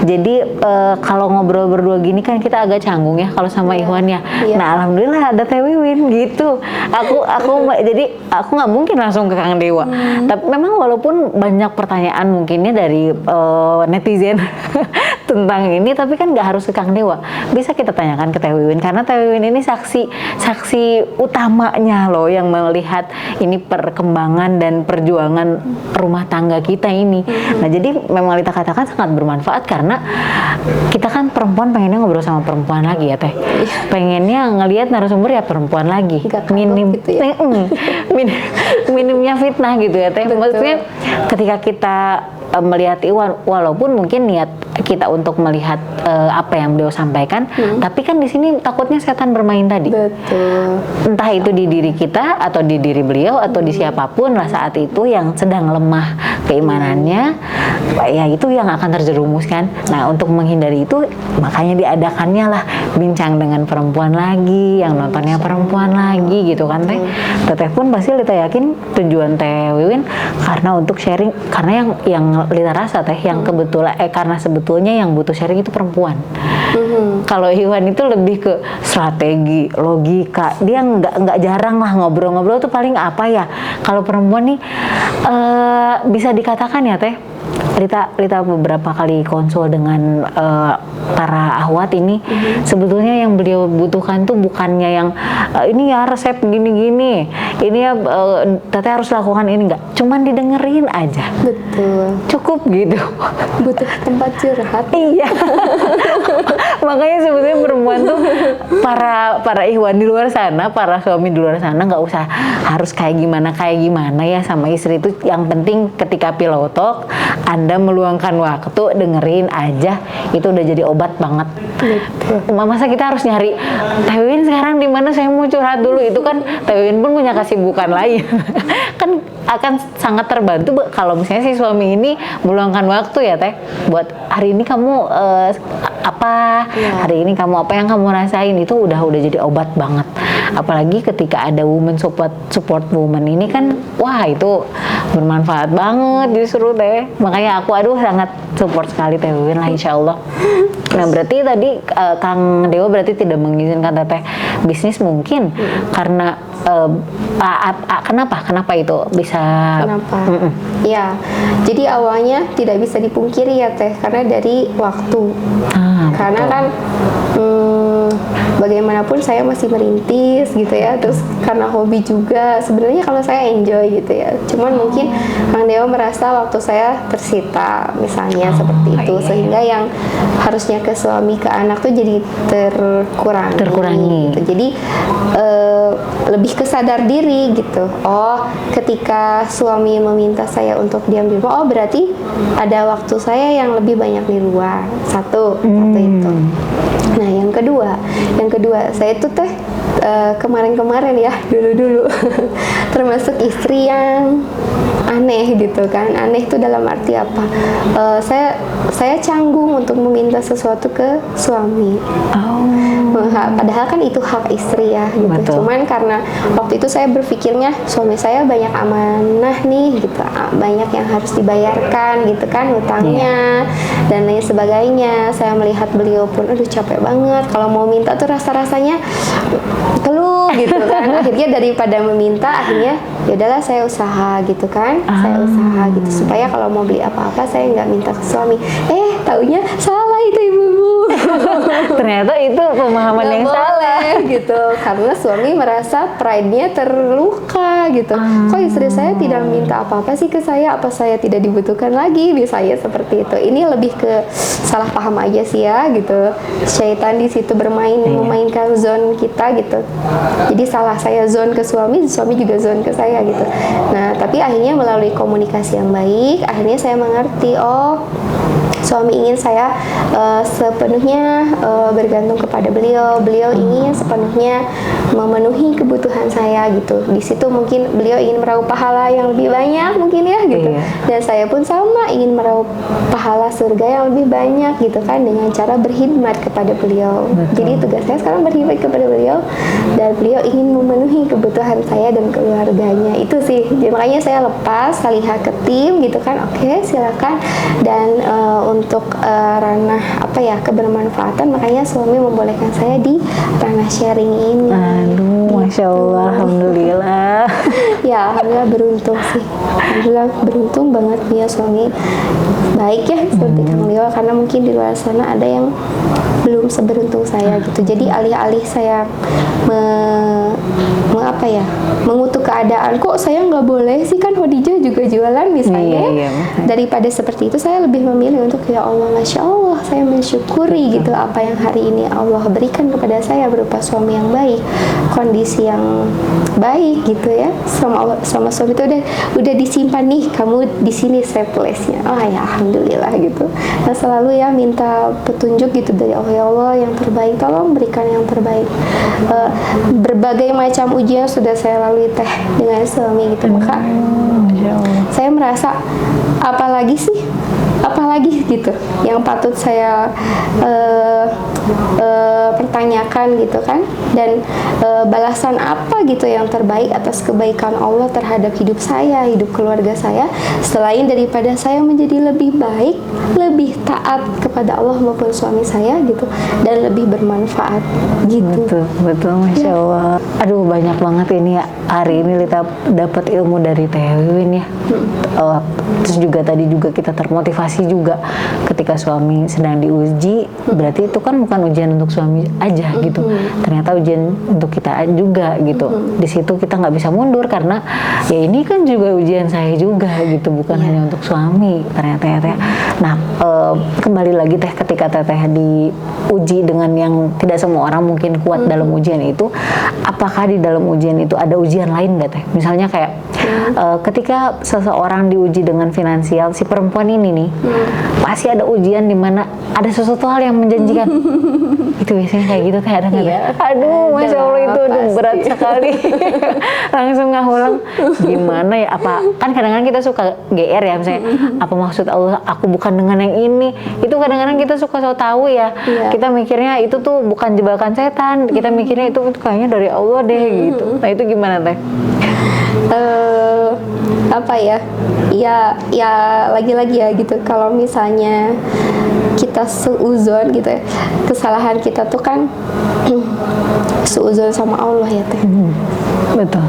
Jadi kalau ngobrol berdua gini kan kita agak canggung ya kalau sama ikhwan ya. Nah alhamdulillah ada Teh Wiwin gitu. Jadi aku nggak mungkin langsung ke Kang Dewa. Tapi memang walaupun banyak pertanyaan mungkinnya dari netizen tentang ini, tapi kan nggak harus ke Kang Dewa. Bisa kita tanyakan ke Teh Wiwin, karena Teh Wiwin ini saksi utamanya loh yang melihat ini perkembangan dan perjuangan rumah tangga kita ini. Nah jadi memang kita katakan sangat bermanfaat, karena kita kan perempuan pengennya ngobrol sama perempuan lagi ya Teh. Pengennya ngelihat narasumber ya perempuan lagi. Gitu ya. Minimnya fitnah gitu ya Teh. Maksudnya ketika kita melihat Iwan, walaupun mungkin niat kita untuk melihat apa yang beliau sampaikan, tapi kan di sini takutnya setan bermain tadi. Betul. Entah itu di diri kita atau di diri beliau atau di siapapun lah saat itu yang sedang lemah keimanannya, ya itu yang akan terjerumus kan. Nah untuk menghindari itu makanya diadakannya lah bincang dengan perempuan lagi, yang nontonnya perempuan lagi gitu kan Teh. Teteh pun pasti Lita yakin tujuan Teh Wiwin karena untuk sharing, karena yang Lita rasa Teh yang kebetulan karena sebetulnya yang butuh sharing itu perempuan. Kalau Iwan itu lebih ke strategi, logika, dia nggak jarang lah ngobrol-ngobrol tuh paling apa ya. Kalau perempuan nih bisa dikatakan ya Teh, Lita beberapa kali konsul dengan para ahwat ini, sebetulnya yang beliau butuhkan tuh bukannya yang ini ya resep gini-gini, ini ya Teteh harus lakukan ini, enggak, cuman didengerin aja. Betul. Cukup gitu. Butuh tempat curhat. Iya. Makanya sebetulnya perempuan tuh para ikhwan di luar sana, para suami di luar sana nggak usah harus kayak gimana ya sama istri itu. Yang penting ketika pillow talk Anda meluangkan waktu dengerin aja itu udah jadi obat banget. Masa kita harus nyari Teh Wiwin sekarang di mana, saya mau curhat dulu, itu kan Teh Wiwin pun punya kesibukan lain. Kan akan sangat terbantu kalau misalnya si suami ini meluangkan waktu ya Teh, buat hari ini kamu apa, hari ini kamu apa yang kamu rasain, itu udah jadi obat banget. Apalagi ketika ada woman support woman ini kan, wah itu bermanfaat banget justru Teh. Makanya aku sangat support sekali Teh Wiwin lah, insya Allah. Nah berarti tadi Kang Dewa berarti tidak mengizinkan Teteh bisnis mungkin karena kenapa itu bisa? Kenapa? Ya, jadi awalnya tidak bisa dipungkiri ya Teh, karena dari waktu. Karena betul. kan bagaimanapun saya masih merintis gitu ya, terus karena hobi juga sebenarnya kalau saya enjoy gitu ya, cuman mungkin Kang Dewa merasa waktu saya tersita misalnya seperti itu, sehingga yang harusnya ke suami ke anak tuh jadi terkurangi gitu. Jadi lebih kesadar diri gitu. Oh, ketika suami meminta saya untuk diam di rumah, oh berarti ada waktu saya yang lebih banyak di luar. Satu itu. Nah, yang kedua saya itu Teh kemarin-kemarin ya, dulu termasuk istri yang aneh gitu kan. Aneh itu dalam arti apa? Saya canggung untuk meminta sesuatu ke suami. Padahal kan itu hak istri ya gitu. Betul. Cuman karena waktu itu saya berpikirnya suami saya banyak amanah nih gitu, banyak yang harus dibayarkan gitu kan, hutangnya dan lain sebagainya. Saya melihat beliau pun aduh capek banget kalau mau minta tuh rasa-rasanya keluh gitu kan. Akhirnya daripada meminta, akhirnya ya udahlah saya usaha gitu kan. Saya usaha gitu supaya kalau mau beli apa-apa saya nggak minta ke suami. Taunya salah itu ibu-ibu. Ternyata itu pemahaman yang salah gitu, karena suami merasa pride-nya terluka gitu. Kok istri saya tidak minta apa-apa sih ke saya? Apa saya tidak dibutuhkan lagi? Misalnya seperti itu. Ini lebih ke salah paham aja sih ya gitu. Syaitan di situ memainkan zone kita gitu. Jadi salah saya zone ke suami juga zone ke saya gitu. Nah, tapi akhirnya melalui komunikasi yang baik, akhirnya saya mengerti, oh suami ingin saya sepenuhnya bergantung kepada beliau ingin sepenuhnya memenuhi kebutuhan saya gitu. Di situ mungkin beliau ingin meraup pahala yang lebih banyak mungkin ya gitu. Dan saya pun sama ingin meraup pahala surga yang lebih banyak gitu kan, dengan cara berkhidmat kepada beliau. Jadi tugas saya sekarang berkhidmat kepada beliau, dan beliau ingin memenuhi kebutuhan saya dan keluarganya. Itu sih. Jadi, makanya saya lepas salihah ke tim gitu kan. Oke, silakan. Dan untuk ranah kebermanfaatan, makanya suami membolehkan saya di ranah sharing ini. Aduh, Masya Allah, Alhamdulillah. Ya, Alhamdulillah beruntung sih. Alhamdulillah beruntung banget dia suami baik ya, seperti Kang Leo, karena mungkin di luar sana ada yang belum seberuntung saya gitu. Jadi alih-alih saya mengutuk keadaan, kok saya nggak boleh sih, kan Khadijah juga jualan misalnya. Daripada seperti itu, saya lebih memilih untuk ya Allah, Masya Allah, saya mensyukuri gitu apa yang hari ini Allah berikan kepada saya berupa suami yang baik, kondisi yang baik gitu ya. Sama suami itu udah disimpan nih, kamu di sini save place-nya. Oh ya, alhamdulillah gitu. Nah, selalu ya minta petunjuk gitu dari Allah, ya Allah yang terbaik, tolong berikan yang terbaik. Berbagai macam ujian sudah saya lalui Teh dengan suami gitu. Maka saya merasa apalagi gitu yang patut saya pertanyakan gitu kan, dan balasan apa gitu yang terbaik atas kebaikan Allah terhadap hidup saya, hidup keluarga saya, selain daripada saya menjadi lebih baik, lebih taat kepada Allah maupun suami saya gitu, dan lebih bermanfaat gitu. Betul, Masya Allah. Aduh, banyak banget ini ya, hari ini kita dapat ilmu dari Teh Wiwin ya. Terus juga tadi juga kita termotivasi juga ketika suami sedang diuji, berarti itu kan bukan ujian untuk suami aja gitu, ternyata ujian untuk kita juga gitu. Di situ kita nggak bisa mundur karena ya ini kan juga ujian saya juga gitu, bukan hanya untuk suami ternyata ya Teh. Nah, kembali lagi Teh, ketika Teteh diuji dengan yang tidak semua orang mungkin kuat dalam ujian itu, apakah di dalam ujian itu ada ujian ujian lain nggak teh? Misalnya kayak ketika seseorang diuji dengan finansial, si perempuan ini nih pasti ada ujian di mana ada sesuatu hal yang menjanjikan. Itu biasanya kayak gitu teh, ada nggak teh? Aduh, masya Allah, itu aduh, berat sekali. Langsung ngahulang, gimana ya? Apa kan kadang-kadang kita suka GR ya, misalnya apa maksud Allah aku bukan dengan yang ini? Itu kadang-kadang kita suka so tahu ya. Kita mikirnya itu tuh bukan jebakan setan, kita mikirnya itu kayaknya dari Allah deh gitu. Nah itu gimana teh? Apa ya? Ya lagi-lagi ya gitu. Kalau misalnya kita suuzon gitu ya, kesalahan kita tuh kan suuzon sama Allah ya teh. Betul.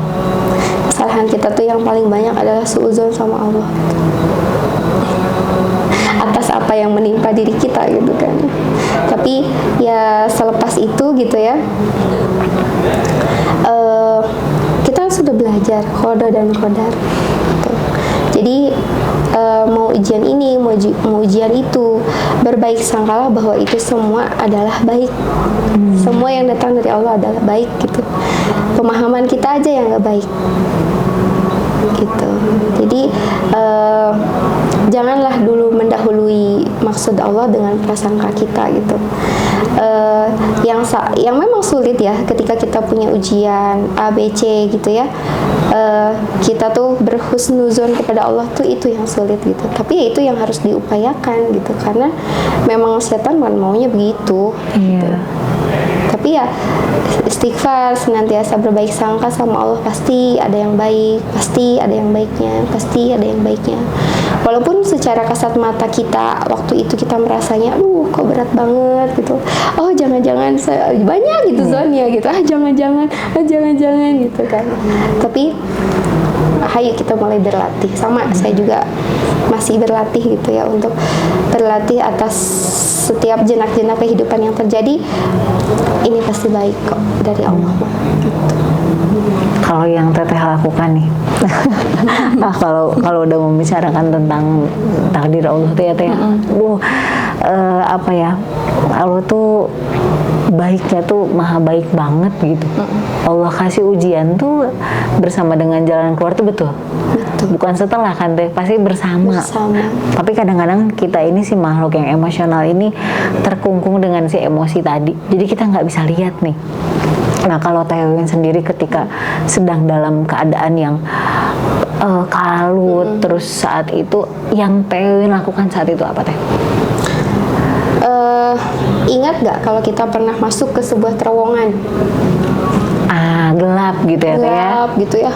Kesalahan kita tuh yang paling banyak adalah suuzon sama Allah atas apa yang menimpa diri kita gitu kan. Tapi ya selepas itu gitu ya, kita sudah belajar qada dan qadar gitu. Jadi mau ujian ini, mau ujian itu, berbaik sangkalah bahwa itu semua adalah baik. Semua yang datang dari Allah adalah baik gitu. Pemahaman kita aja yang nggak baik gitu. Jadi janganlah dulu mendahului maksud Allah dengan prasangka kita gitu. Yang memang sulit ya ketika kita punya ujian A, B, C gitu ya, kita tuh berhusnuzon kepada Allah tuh, itu yang sulit gitu. Tapi ya itu yang harus diupayakan gitu, karena memang setan maunya begitu gitu. Tapi ya istighfar, senantiasa berbaik sangka sama Allah, pasti ada yang baik, pasti ada yang baiknya, pasti ada yang baiknya. Walaupun secara kasat mata kita waktu itu kita merasanya, kok berat banget gitu. Oh jangan-jangan banyak gitu zonnya gitu. Jangan-jangan gitu kan. Tapi ayo kita mulai berlatih. Sama saya juga masih berlatih gitu ya, untuk berlatih atas setiap jenak-jenak kehidupan yang terjadi. Ini pasti baik kok dari Allah gitu. Kalau yang teteh lakukan nih, kalau udah membicarakan tentang takdir Allah tuh ya teh, apa ya, Allah tuh baiknya tuh maha baik banget gitu. Allah kasih ujian tuh bersama dengan jalan keluar tuh betul. Bukan setelah kan teh, pasti bersama. Tapi kadang-kadang kita ini si makhluk yang emosional ini terkungkung dengan si emosi tadi, jadi kita nggak bisa lihat nih. Nah kalau Teh Wiwin sendiri ketika sedang dalam keadaan yang kalut, terus saat itu yang Teh Wiwin lakukan saat itu apa teh? Ingat nggak kalau kita pernah masuk ke sebuah terowongan? Gelap gitu ya, gelap gitu ya,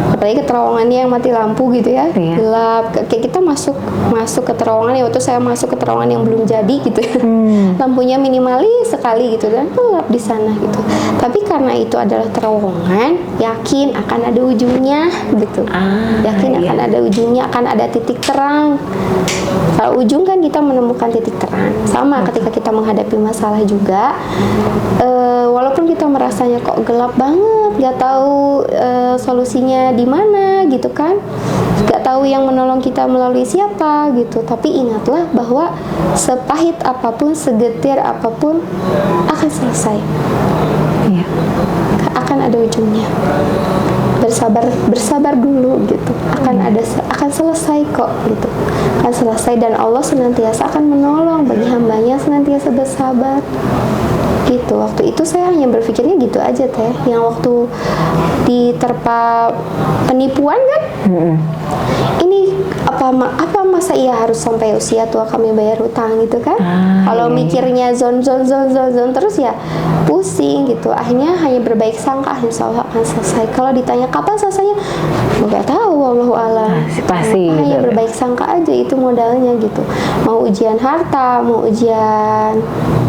apalagi ke terowongannya yang mati lampu gitu ya, gelap. Kayak kita masuk ke terowongan ya, waktu saya masuk ke terowongan yang belum jadi gitu ya, lampunya minimalis sekali gitu dan gelap di sana gitu. Tapi karena itu adalah terowongan, yakin akan ada ujungnya gitu, yakin akan ada ujungnya, akan ada titik terang. Kalau ujung kan kita menemukan titik terang. Sama ketika kita menghadapi masalah juga, walaupun kita merasanya kok gelap banget, nggak tahu solusinya di mana gitu kan, nggak tahu yang menolong kita melalui siapa gitu. Tapi ingatlah bahwa sepahit apapun, segetir apapun akan selesai. Akan ada ujungnya. Bersabar dulu gitu. Akan selesai kok gitu. Akan selesai, dan Allah senantiasa akan menolong bagi hambanya senantiasa bersabar. Gitu. Waktu itu saya hanya berpikirnya gitu aja teh. Yang waktu diterpa penipuan kan, ini apa masa iya harus sampai usia tua kami bayar hutang gitu kan? Kalau mikirnya zon terus ya pusing gitu. Akhirnya hanya berbaik sangka, insya Allah akan selesai. Kalau ditanya kapan selesainya, nggak tahu, wallahu a'lam. Pasti. Hanya berbaik sangka aja, itu modalnya gitu. Mau ujian harta, mau ujian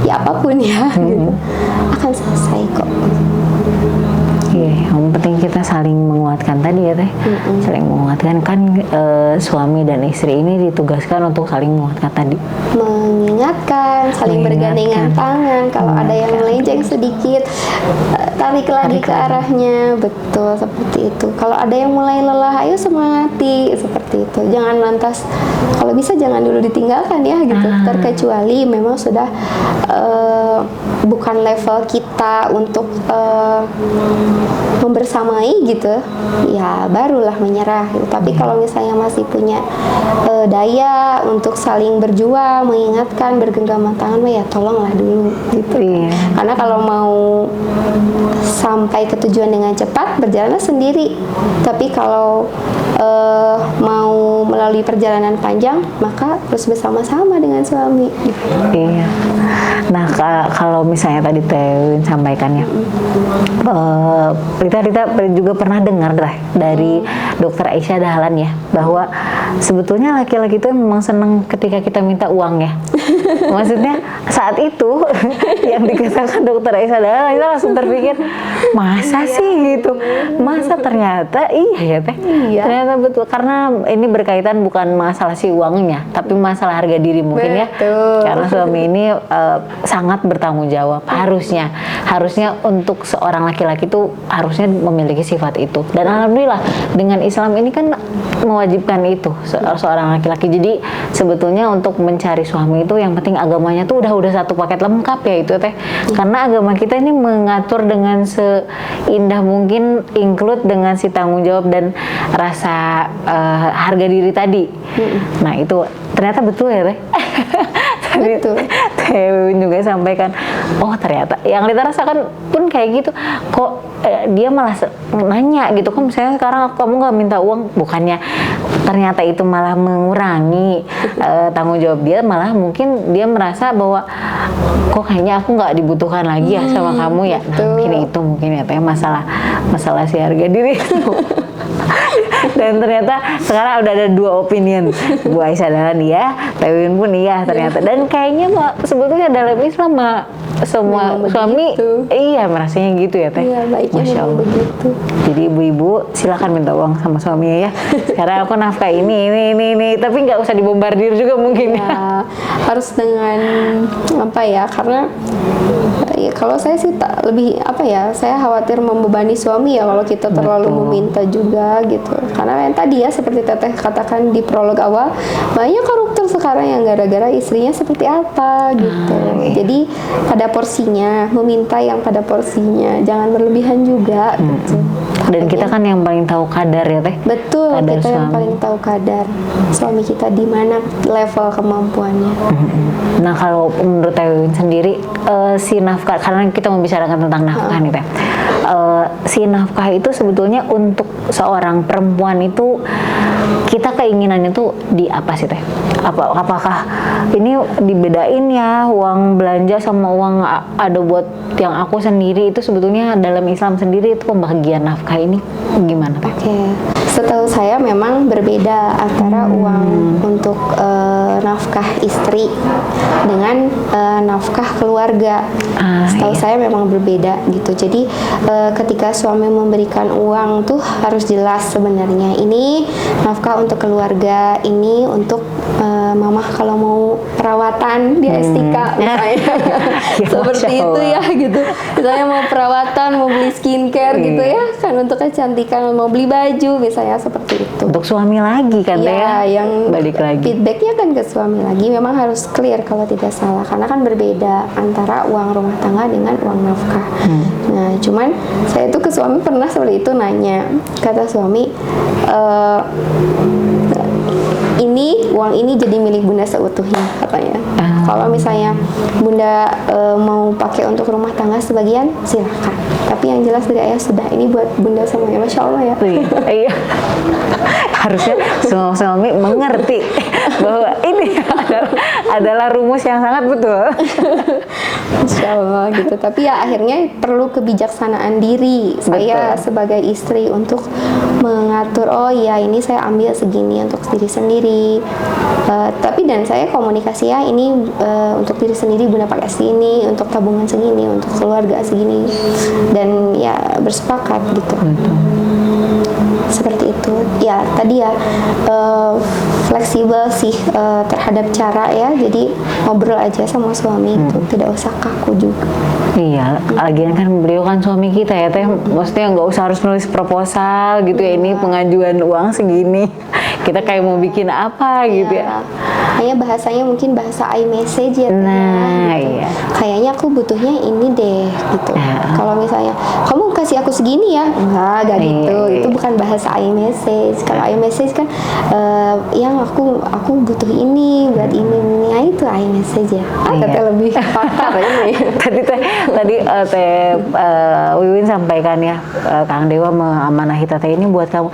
ya apapun ya, gitu, akan selesai kok. Yang penting kita saling menguatkan tadi ya teh, saling menguatkan kan. Suami dan istri ini ditugaskan untuk saling menguatkan tadi, mengingatkan, saling bergandengan tangan. Kalau ada yang melenceng sedikit, tarik lagi ke arahnya, betul seperti itu. Kalau ada yang mulai lelah, ayo semangati, seperti itu. Jangan lantas, kalau bisa jangan dulu ditinggalkan ya gitu, terkecuali memang sudah bukan level kita untuk membersamai gitu, ya barulah menyerah gitu. Tapi kalau misalnya masih punya daya untuk saling berjuang, mengingatkan, bergenggaman tangan, ya tolonglah dulu gitu. Karena kalau mau sampai ke tujuan dengan cepat, berjalanlah sendiri. Tapi kalau mau melalui perjalanan panjang, maka harus bersama-sama dengan suami gitu. Iya. Nah, kalau misalnya tadi Tewin sampaikan ya, Rita juga pernah dengar dari Dokter Aisyah Dahlan ya, bahwa sebetulnya laki-laki itu memang senang ketika kita minta uang ya. Maksudnya saat itu yang dikatakan Dokter Aisyah Dahlan, kita langsung terpikir, masa sih gitu, masa ternyata iya ya Teh, ternyata betul, karena ini berkaitan bukan masalah si uangnya, tapi masalah harga diri mungkin ya, karena suami ini sangat bertanggung jawab, harusnya untuk seorang laki-laki itu harusnya memiliki sifat itu, dan alhamdulillah dengan Islam ini kan mewajibkan itu seorang laki-laki. Jadi sebetulnya untuk mencari suami itu yang penting agamanya tuh udah satu paket lengkap ya itu Teh, karena agama kita ini mengatur dengan seindah mungkin, include dengan si tanggung jawab dan rasa harga diri tadi. Nah itu ternyata betul ya Teh. Betul. Tewin juga sampaikan, oh ternyata yang Rita rasakan pun kayak gitu. Kok dia malah nanya gitu kan, misalnya sekarang kamu nggak minta uang, bukannya ternyata itu malah mengurangi tanggung jawab dia, malah mungkin dia merasa bahwa kok kayaknya aku nggak dibutuhkan lagi ya sama kamu ya. Nah, mungkin ya Teh, masalah si harga diri itu. Dan ternyata sekarang udah ada dua opinion, Bu Aisyah Dahlan iya, Tewin pun iya ternyata. Dan kayaknya sebetulnya dalam Islam semua suami iya merasanya gitu ya Teh. Iya, baiknya Masya Allah. begitu. Jadi ibu-ibu silakan minta uang sama suaminya ya. Sekarang aku nafkah ini, tapi nggak usah dibombardir juga mungkin ya. Harus dengan apa ya? Karena ya, kalau saya sih lebih apa ya? Saya khawatir membebani suami ya kalau kita terlalu meminta juga gitu. Karena yang tadi ya seperti Teteh katakan di prolog awal, banyak koruptor sekarang yang gara-gara istrinya seperti apa gitu. Jadi pada porsinya, meminta yang pada porsinya, jangan berlebihan juga gitu. Dan kita kan yang paling tahu kadar ya Teh. Betul, kadar kita suami. yang paling tahu kadar suami kita di mana level kemampuannya. Nah kalau menurut Tewin sendiri, si nafkah, karena kita membicarakan tentang nafkah nih Teh, si nafkah itu sebetulnya untuk seorang perempuan itu kita keinginannya tuh di apa sih Teh? Apakah ini dibedain ya uang belanja sama uang ada buat yang aku sendiri, itu sebetulnya dalam Islam sendiri itu pembagian nafkah ini gimana Teh? Oke. Setahu saya memang berbeda antara uang untuk nafkah istri dengan nafkah keluarga. Setahu saya memang berbeda gitu. Jadi ketika suami memberikan uang tuh harus jelas sebenarnya ini nafkah untuk keluarga, ini untuk mamah kalau mau perawatan di STK misalnya. Seperti itu ya gitu. Misalnya mau perawatan, mau beli skincare gitu ya, kan untuk kecantikan, mau beli baju misalnya seperti itu. Untuk suami lagi kan Teh ya? Yang balik lagi. Feedbacknya kan ke suami lagi. Memang harus clear kalau tidak salah, karena kan berbeda antara uang rumah tangga dengan uang nafkah. Nah, cuman saya tuh ke suami pernah seperti itu, nanya, kata suami, uang ini jadi milik bunda seutuhnya katanya. Kalau misalnya bunda mau pakai untuk rumah tangga sebagian silakan, tapi yang jelas dari ayah sudah ini buat bunda semuanya. Masya Allah ya. Iya. Harusnya semua suami mengerti bahwa ini adalah rumus yang sangat betul. Masya Allah gitu. Tapi ya akhirnya perlu kebijaksanaan diri saya sebagai istri untuk mengatur, oh ya ini saya ambil segini untuk diri sendiri. Tapi dan saya komunikasi ya ini untuk diri sendiri bunda pakai segini, untuk tabungan segini, untuk keluarga segini, dan ya bersepakat gitu. seperti itu. Ya tadi ya fleksibel sih terhadap cara ya. Jadi ngobrol aja sama suami itu, tidak usah kaku juga. Iya, lagian kan beliau kan suami kita ya teh, maksudnya nggak usah harus nulis proposal gitu ya, ini pengajuan uang segini, kita kayak mau bikin apa gitu ya. Hanya bahasanya mungkin bahasa iMessage ya teh. Nah, Gitu. iya. Kayaknya aku butuhnya ini deh gitu. Kalau misalnya kamu kasih aku segini ya, enggak gitu. Iya. Itu bukan bahasa iMessage. Kalau iMessage kan yang aku butuh ini buat ini. Nah, itu iMessage ya. Kata lebih pakar ini. Tadi teh Wiwin sampaikan ya, Kang Dewa mengamanahi Teteh ini buat kamu.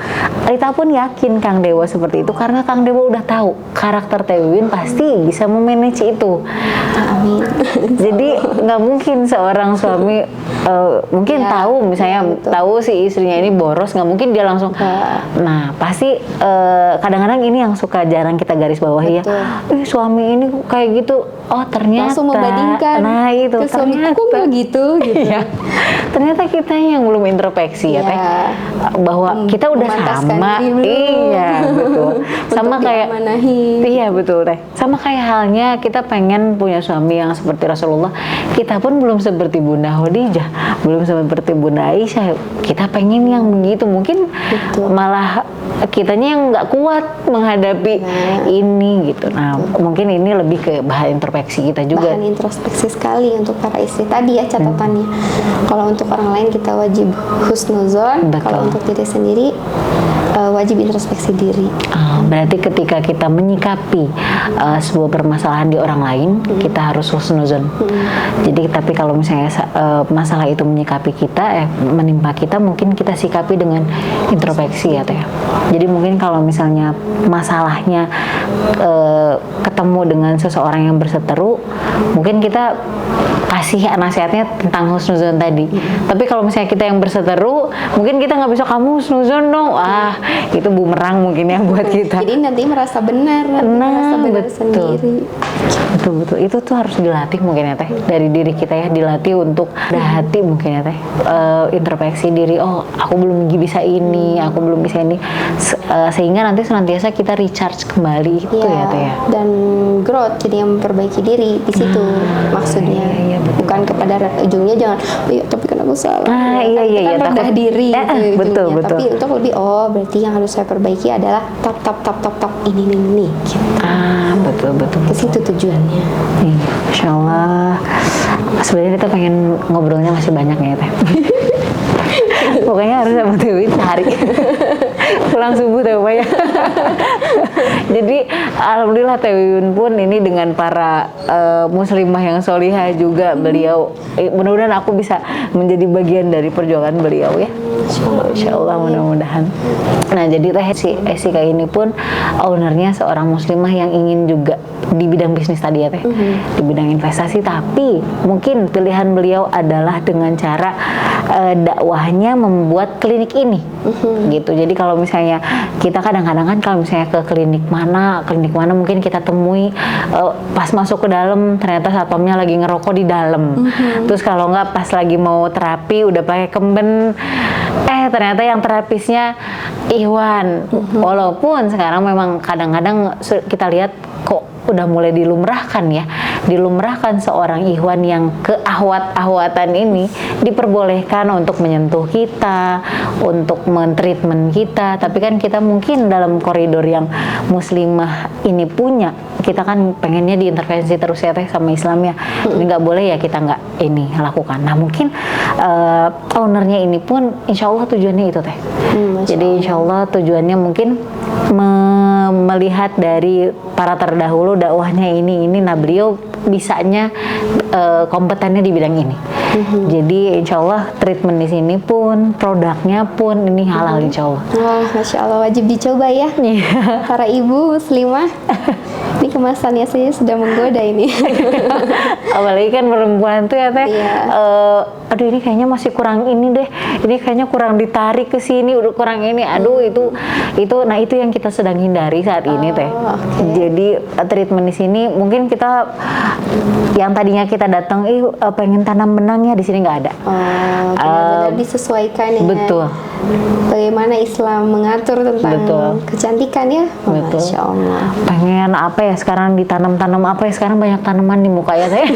Rita pun yakin Kang Dewa seperti itu karena Kang Dewa udah tahu karakter Teh Wiwin pasti bisa memanage itu. Amin. Jadi nggak mungkin seorang suami mungkin Ya, tahu misalnya betul. tahu si istrinya ini boros, nggak mungkin dia langsung. Nah pasti kadang-kadang ini yang suka jarang kita garis bawahi ya. Suami ini kayak gitu. Oh ternyata. Langsung membandingkan. Nah itu ke suami ternyata. aku nggak gitu. Iya. Ternyata kita yang belum introspeksi ya Teh, bahwa kita udah memantaskan sama. diri dulu. Iya betul. Sama Untuk kayak. diamanahi. Iya betul Teh. Sama kayak halnya kita pengen punya suami yang seperti Rasulullah. Kita pun belum seperti Bunda Khadijah, belum seperti Bunda Aisyah. Kita pengen yang begitu. Mungkin malah kitanya yang nggak kuat menghadapi ini gitu. Nah mungkin ini lebih ke bahan introspeksi kita juga. Bahan introspeksi sekali untuk para istri tadi ya catatannya. Kalau untuk orang lain kita wajib husnuzon. Betul. Kalau untuk diri sendiri wajib introspeksi diri. Berarti ketika kita menyikapi sebuah permasalahan di orang lain, kita harus husnuzon. Jadi tapi kalau misalnya masalah itu menyikapi kita, menimpa kita, mungkin kita sikapi dengan introspeksi ya Teh. Jadi mungkin kalau misalnya masalahnya ketemu dengan seseorang yang berseteru, mungkin kita kasih nasihatnya tentang husnuzon tadi. Tapi kalau misalnya kita yang berseteru, mungkin kita nggak bisa, kamu husnuzon dong. Itu bumerang mungkin ya buat kita. Jadi nanti merasa benar, merasa benar sendiri. Betul. Itu tuh harus dilatih mungkin ya Teh. Dari diri kita ya, dilatih untuk hati mungkin ya Teh. Introspeksi diri, oh aku belum bisa ini, aku belum bisa ini. Sehingga nanti senantiasa kita recharge kembali itu ya Teh ya. Dan growth, jadi yang memperbaiki diri di situ maksudnya. Iya, bukan kepada ujungnya jangan tapi kan aku salah. Iya, kan rendah takut. diri gitu Betul. Tapi untuk lebih berarti yang harus saya perbaiki adalah top ini gitu. Betul. Ke situ tujuannya. Iya, Insya Allah. Sebenarnya kita pengen ngobrolnya masih banyak ya Teh. Pokoknya harus sama Dewi sehari. Pulang subuh Teh ya. Jadi alhamdulillah Teh Wiwin pun ini dengan para muslimah yang solihah juga beliau. Mudah-mudahan aku bisa menjadi bagian dari perjuangan beliau ya. Insya Allah mudah-mudahan. Nah jadi Teh si Esika ini pun ownernya seorang muslimah yang ingin juga di bidang bisnis tadi ya Teh, di bidang investasi, tapi mungkin pilihan beliau adalah dengan cara dakwahnya membuat klinik ini gitu. Jadi kalau misalnya kita kadang-kadang kan kalau misalnya ke klinik mana mungkin kita temui pas masuk ke dalam ternyata satpamnya lagi ngerokok di dalam. Terus kalau nggak pas lagi mau terapi udah pakai kemben, ternyata yang terapisnya Ikhwan. Walaupun sekarang memang kadang-kadang kita lihat kok udah mulai dilumrahkan seorang Ikhwan yang keahwat-ahwatan ini diperbolehkan untuk menyentuh kita, untuk men-treatment kita. Tapi kan kita mungkin dalam koridor yang muslimah ini punya, kita kan pengennya diintervensi terus ya Teh sama Islamnya. Ini nggak boleh ya kita nggak ini lakukan. Nah mungkin ownernya ini pun insya Allah tujuannya itu Teh. Jadi insya Allah tujuannya mungkin melihat dari para terdahulu dakwahnya ini, nah beliau bisanya kompetennya di bidang ini. Jadi insya Allah treatment di sini pun, produknya pun ini halal insya Allah. Wah, Masya Allah, wajib dicoba ya para ibu muslimah. Ini kemasannya saja sudah menggoda ini. Apalagi kan perempuan tuh ya teh, Iya. aduh ini kayaknya masih kurang ini deh, ini kayaknya kurang ditarik ke sini, udah kurang ini, aduh itu, nah itu yang kita sedang hindari saat ini teh. Oke. Jadi treatment di sini mungkin kita yang tadinya kita datang, pengen tanam benangnya, di sini nggak ada. Benar-benar disesuaikan dengan Betul. bagaimana Islam mengatur tentang Betul. kecantikan ya. Betul. Masya Allah. Pengen apa ya sekarang, ditanam-tanam apa ya sekarang, banyak tanaman di muka ya teh.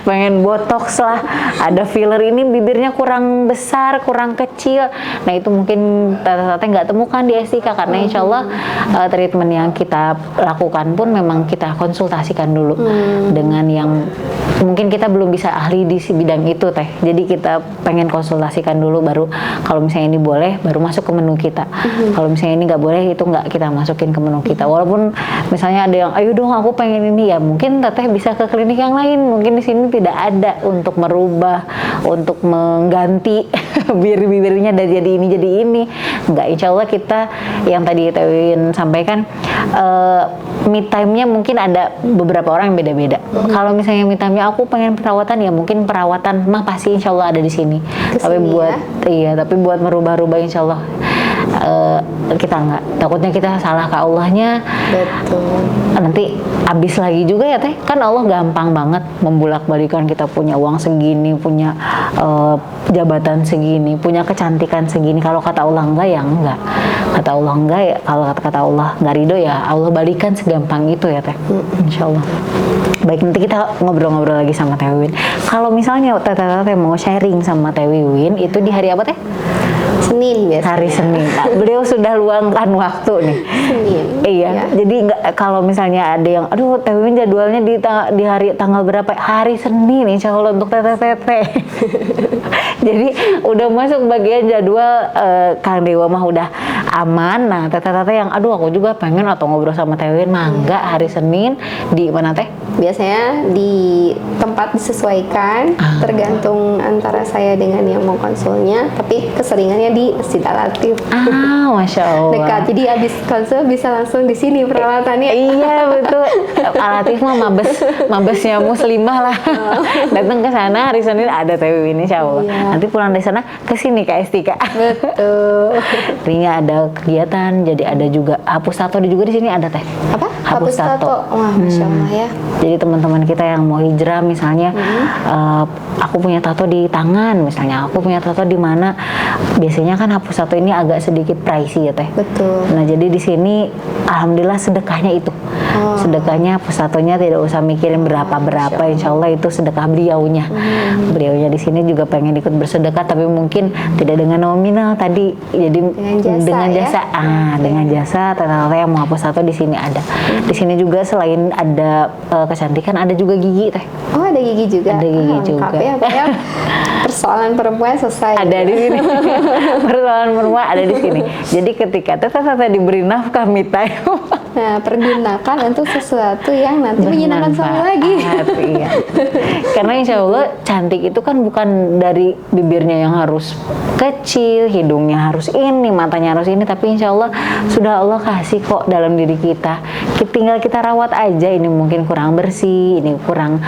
Pengen botox lah, ada filler ini bibirnya kurang besar, kurang kecil. Nah itu mungkin tete nggak temukan di Estika, karena insya Allah treatment yang kita lakukan pun memang kita konsultasikan dulu dengan yang mungkin kita belum bisa ahli di bidang itu teh. Jadi kita pengen konsultasikan dulu, baru kalau misalnya ini boleh baru masuk ke menu kita. Kalau misalnya ini nggak boleh, itu nggak kita masukin ke menu kita. Walaupun misalnya ada yang ayo dong aku pengen ini, ya mungkin teteh bisa ke klinik yang lain, mungkin di sini tidak ada untuk merubah, untuk mengganti bibirnya dari jadi ini nggak. Insya Allah kita yang tadi Tewin sampaikan, me time-nya mungkin ada beberapa orang yang beda-beda. Kalau misalnya me time-nya aku pengen perawatan, ya mungkin perawatan mah pasti insya Allah ada di sini. Tapi buat tapi buat merubah-rubah insya Allah kita nggak, takutnya kita salah ke Allahnya. Betul. Nanti habis lagi juga ya teh, kan Allah gampang banget membulak-balikan. Kita punya uang segini, punya jabatan segini, punya kecantikan segini, kalau kata Allah enggak ya enggak, kata Allah enggak ya, kalau kata Allah nggak ridho ya Allah balikan segampang itu ya teh. Insya Allah. Baik, nanti kita ngobrol-ngobrol lagi sama Teh Wiwin. Kalau misalnya teh mau sharing sama Teh Wiwin, itu di hari apa teh? Senin biasanya. Hari Senin. Nah, beliau sudah luangkan waktu nih. Senin. Iya. Ya. Jadi nggak, kalau misalnya ada yang, aduh Teh Wiwin jadwalnya di hari tanggal berapa? Hari Senin, insya Allah untuk teteh. Jadi udah masuk bagian jadwal Kang Dewa mah udah aman. Nah teteh yang, aduh aku juga pengen atau ngobrol sama Teh Wiwin, mangga hari Senin di mana teh? Biasanya di tempat disesuaikan, tergantung antara saya dengan yang mau konsulnya, tapi keseringannya di Masjid Al-Latif. Masya Allah. Dekat, jadi abis konsul bisa langsung di sini perawatannya. Iya betul. Al-Latif mah mabesnya muslimah lah. Datang ke sana hari Senin ada Teh Wiwin insya Allah. Iya. Nanti pulang dari sana ke sini ke Estika. Betul. Ringnya ada kegiatan, jadi ada juga hapus tato juga di sini ada teh. Apa? Hapus tato. Wah, Masya Allah ya. Jadi teman-teman kita yang mau hijrah misalnya, aku punya tato di tangan misalnya, aku punya tato di mana, biasanya kan hapus tato ini agak sedikit pricey ya teh. Betul. Nah jadi di sini alhamdulillah sedekahnya itu, sedekahnya hapus tatonya tidak usah mikirin berapa, insya Allah itu sedekah beliaunya. Beliaunya di sini juga pengen ikut bersedekah, tapi mungkin tidak dengan nominal tadi, jadi dengan jasa, dengan jasa tete yang mau hapus tato di sini ada. Di sini juga selain ada kecantikan, ada juga gigi teh. Oh, ada gigi juga. Ada gigi juga. Ya, ya. Persoalan perempuan selesai. Ada di sini. Persoalan perempuan ada di sini. Jadi ketika teteh diberi nafkah me time, nah, pergunakan untuk sesuatu yang nanti menyenangkan suami lagi. Iya. Karena insya Allah cantik itu kan bukan dari bibirnya yang harus kecil, hidungnya harus ini, matanya harus ini, tapi insya Allah sudah Allah kasih kok dalam diri kita. Tinggal kita rawat aja. Ini mungkin kurang bersih, ini kurang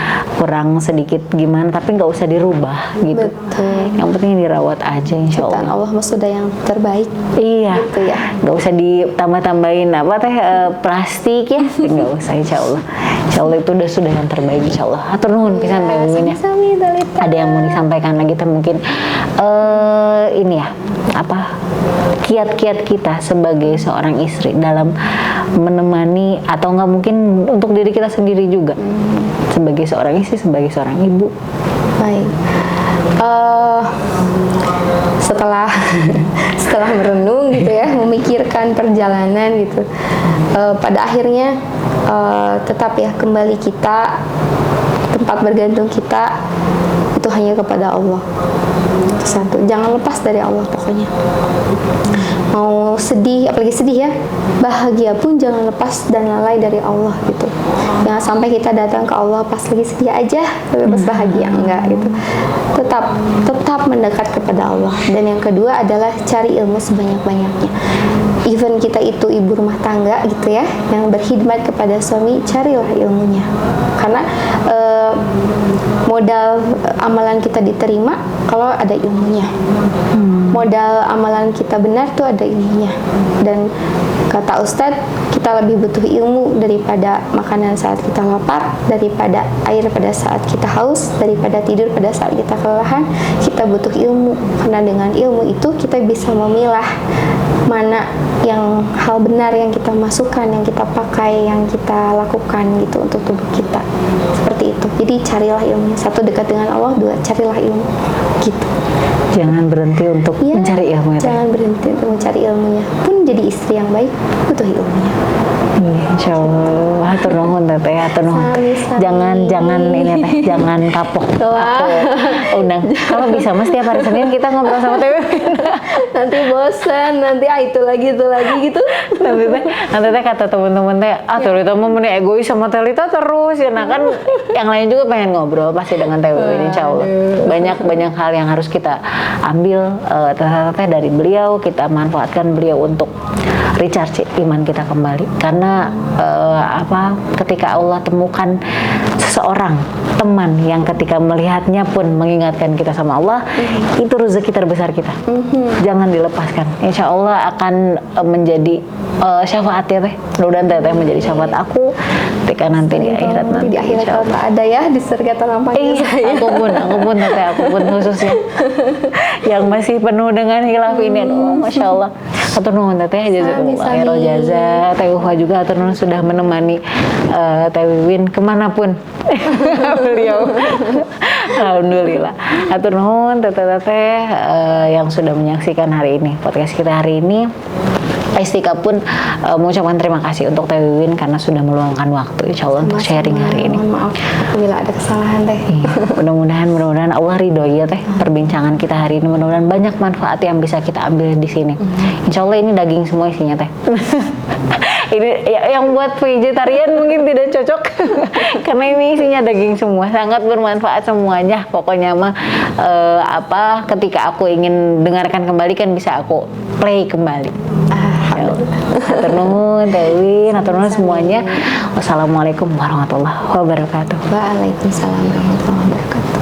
sedikit gimana, tapi nggak usah dirubah gitu. Betul. Yang penting dirawat aja insya Allah. Dan Allah sudah yang terbaik. Iya. Gitu ya. Nggak usah ditambah-tambahin apa teh plastik ya. Nggak usah insya Allah. Insya Allah itu sudah yang terbaik insya Allah. Hatur nuhun pisan Teh Wiwin ya. Ada yang mau disampaikan lagi teh mungkin ini ya, apa kiat-kiat kita sebagai seorang istri dalam menemani, atau enggak mungkin untuk diri kita sendiri juga sebagai seorang istri, sebagai seorang ibu. Baik. Setelah merenung gitu ya, memikirkan perjalanan gitu, pada akhirnya tetap ya kembali kita, tempat bergantung kita itu hanya kepada Allah. Itu satu, jangan lepas dari Allah pokoknya. Mau sedih, apalagi sedih ya, bahagia pun jangan lepas dan lalai dari Allah gitu. Jangan sampai kita datang ke Allah pas lagi sedih aja, tapi pas bahagia enggak gitu. Tetap mendekat kepada Allah. Dan yang kedua adalah cari ilmu sebanyak-banyaknya. even kita itu ibu rumah tangga gitu ya, yang berkhidmat kepada suami, carilah ilmunya. Karena modal amalan kita diterima kalau ada ilmunya. Modal amalan kita benar tuh ada ilmunya. Dan kata Ustadz, kita lebih butuh ilmu daripada makanan saat kita lapar, daripada air pada saat kita haus, daripada tidur pada saat kita kelelahan. Kita butuh ilmu, karena dengan ilmu itu kita bisa memilah mana yang hal benar yang kita masukkan, yang kita pakai, yang kita lakukan gitu untuk tubuh kita. Seperti itu. Jadi carilah ilmunya. Satu, dekat dengan Allah. Dua, carilah ilmu. Gitu. Jangan berhenti untuk Ya, mencari ilmu ya. jangan berhenti untuk mencari ilmunya. Pun jadi istri yang baik butuh ilmunya. Iya, insya Allah. Hatur nuhun teteh, hatur nuhun. Sami-sami. Jangan ini teh, jangan kapok. Wah. Aku undang. Kalau bisa mas tiap hari Senin kita ngobrol sama Teh Wiwin. Nanti bosan, nanti itu lagi gitu. nanti teh kata temen-temen teh, Telita mau meni egois sama Telita terus ya. Nah kan yang lain juga pengen ngobrol pasti dengan Teh Wiwin, insya Allah. Banyak hal yang harus kita ambil teh dari beliau, kita manfaatkan beliau untuk recharge iman kita kembali. Karena ketika Allah temukan seseorang teman yang ketika melihatnya pun mengingatkan kita sama Allah, itu rezeki terbesar kita. Jangan dilepaskan. Insya Allah akan menjadi syafaat ya teh. Mudah-mudahan teh menjadi syafaat aku ketika nanti di akhirat nanti. Di akhirat kalau tak ada ya di surga tolong panggil saya. Aku pun khususnya yang masih penuh dengan hilaf ini. Aduh, Masya Allah. Atur nuhun teteh, jazakumullah khairal jaza. Teh Ufa juga atur nuhun sudah menemani Teh Wiwin kemanapun beliau. Alhamdulillah. Atur nuhun teteh yang sudah menyaksikan hari ini podcast kita hari ini. Istika pun mengucapkan terima kasih untuk Teh Wiwin karena sudah meluangkan waktu insya Allah untuk sharing hari ini. Mohon maaf apabila ada kesalahan teh. Mudah-mudahan Allah ridho ya teh perbincangan kita hari ini. Mudah-mudahan banyak manfaat yang bisa kita ambil di sini. Insya Allah ini daging semua isinya teh. Ini yang buat vegetarian mungkin tidak cocok karena ini isinya daging semua, sangat bermanfaat semuanya. Pokoknya mah ketika aku ingin dengarkan kembali kan bisa aku play kembali. Hatur nuhun Teh Wiwin, hatur nuhun semuanya. Wassalamualaikum warahmatullahi wabarakatuh. Waalaikumsalam warahmatullahi wabarakatuh.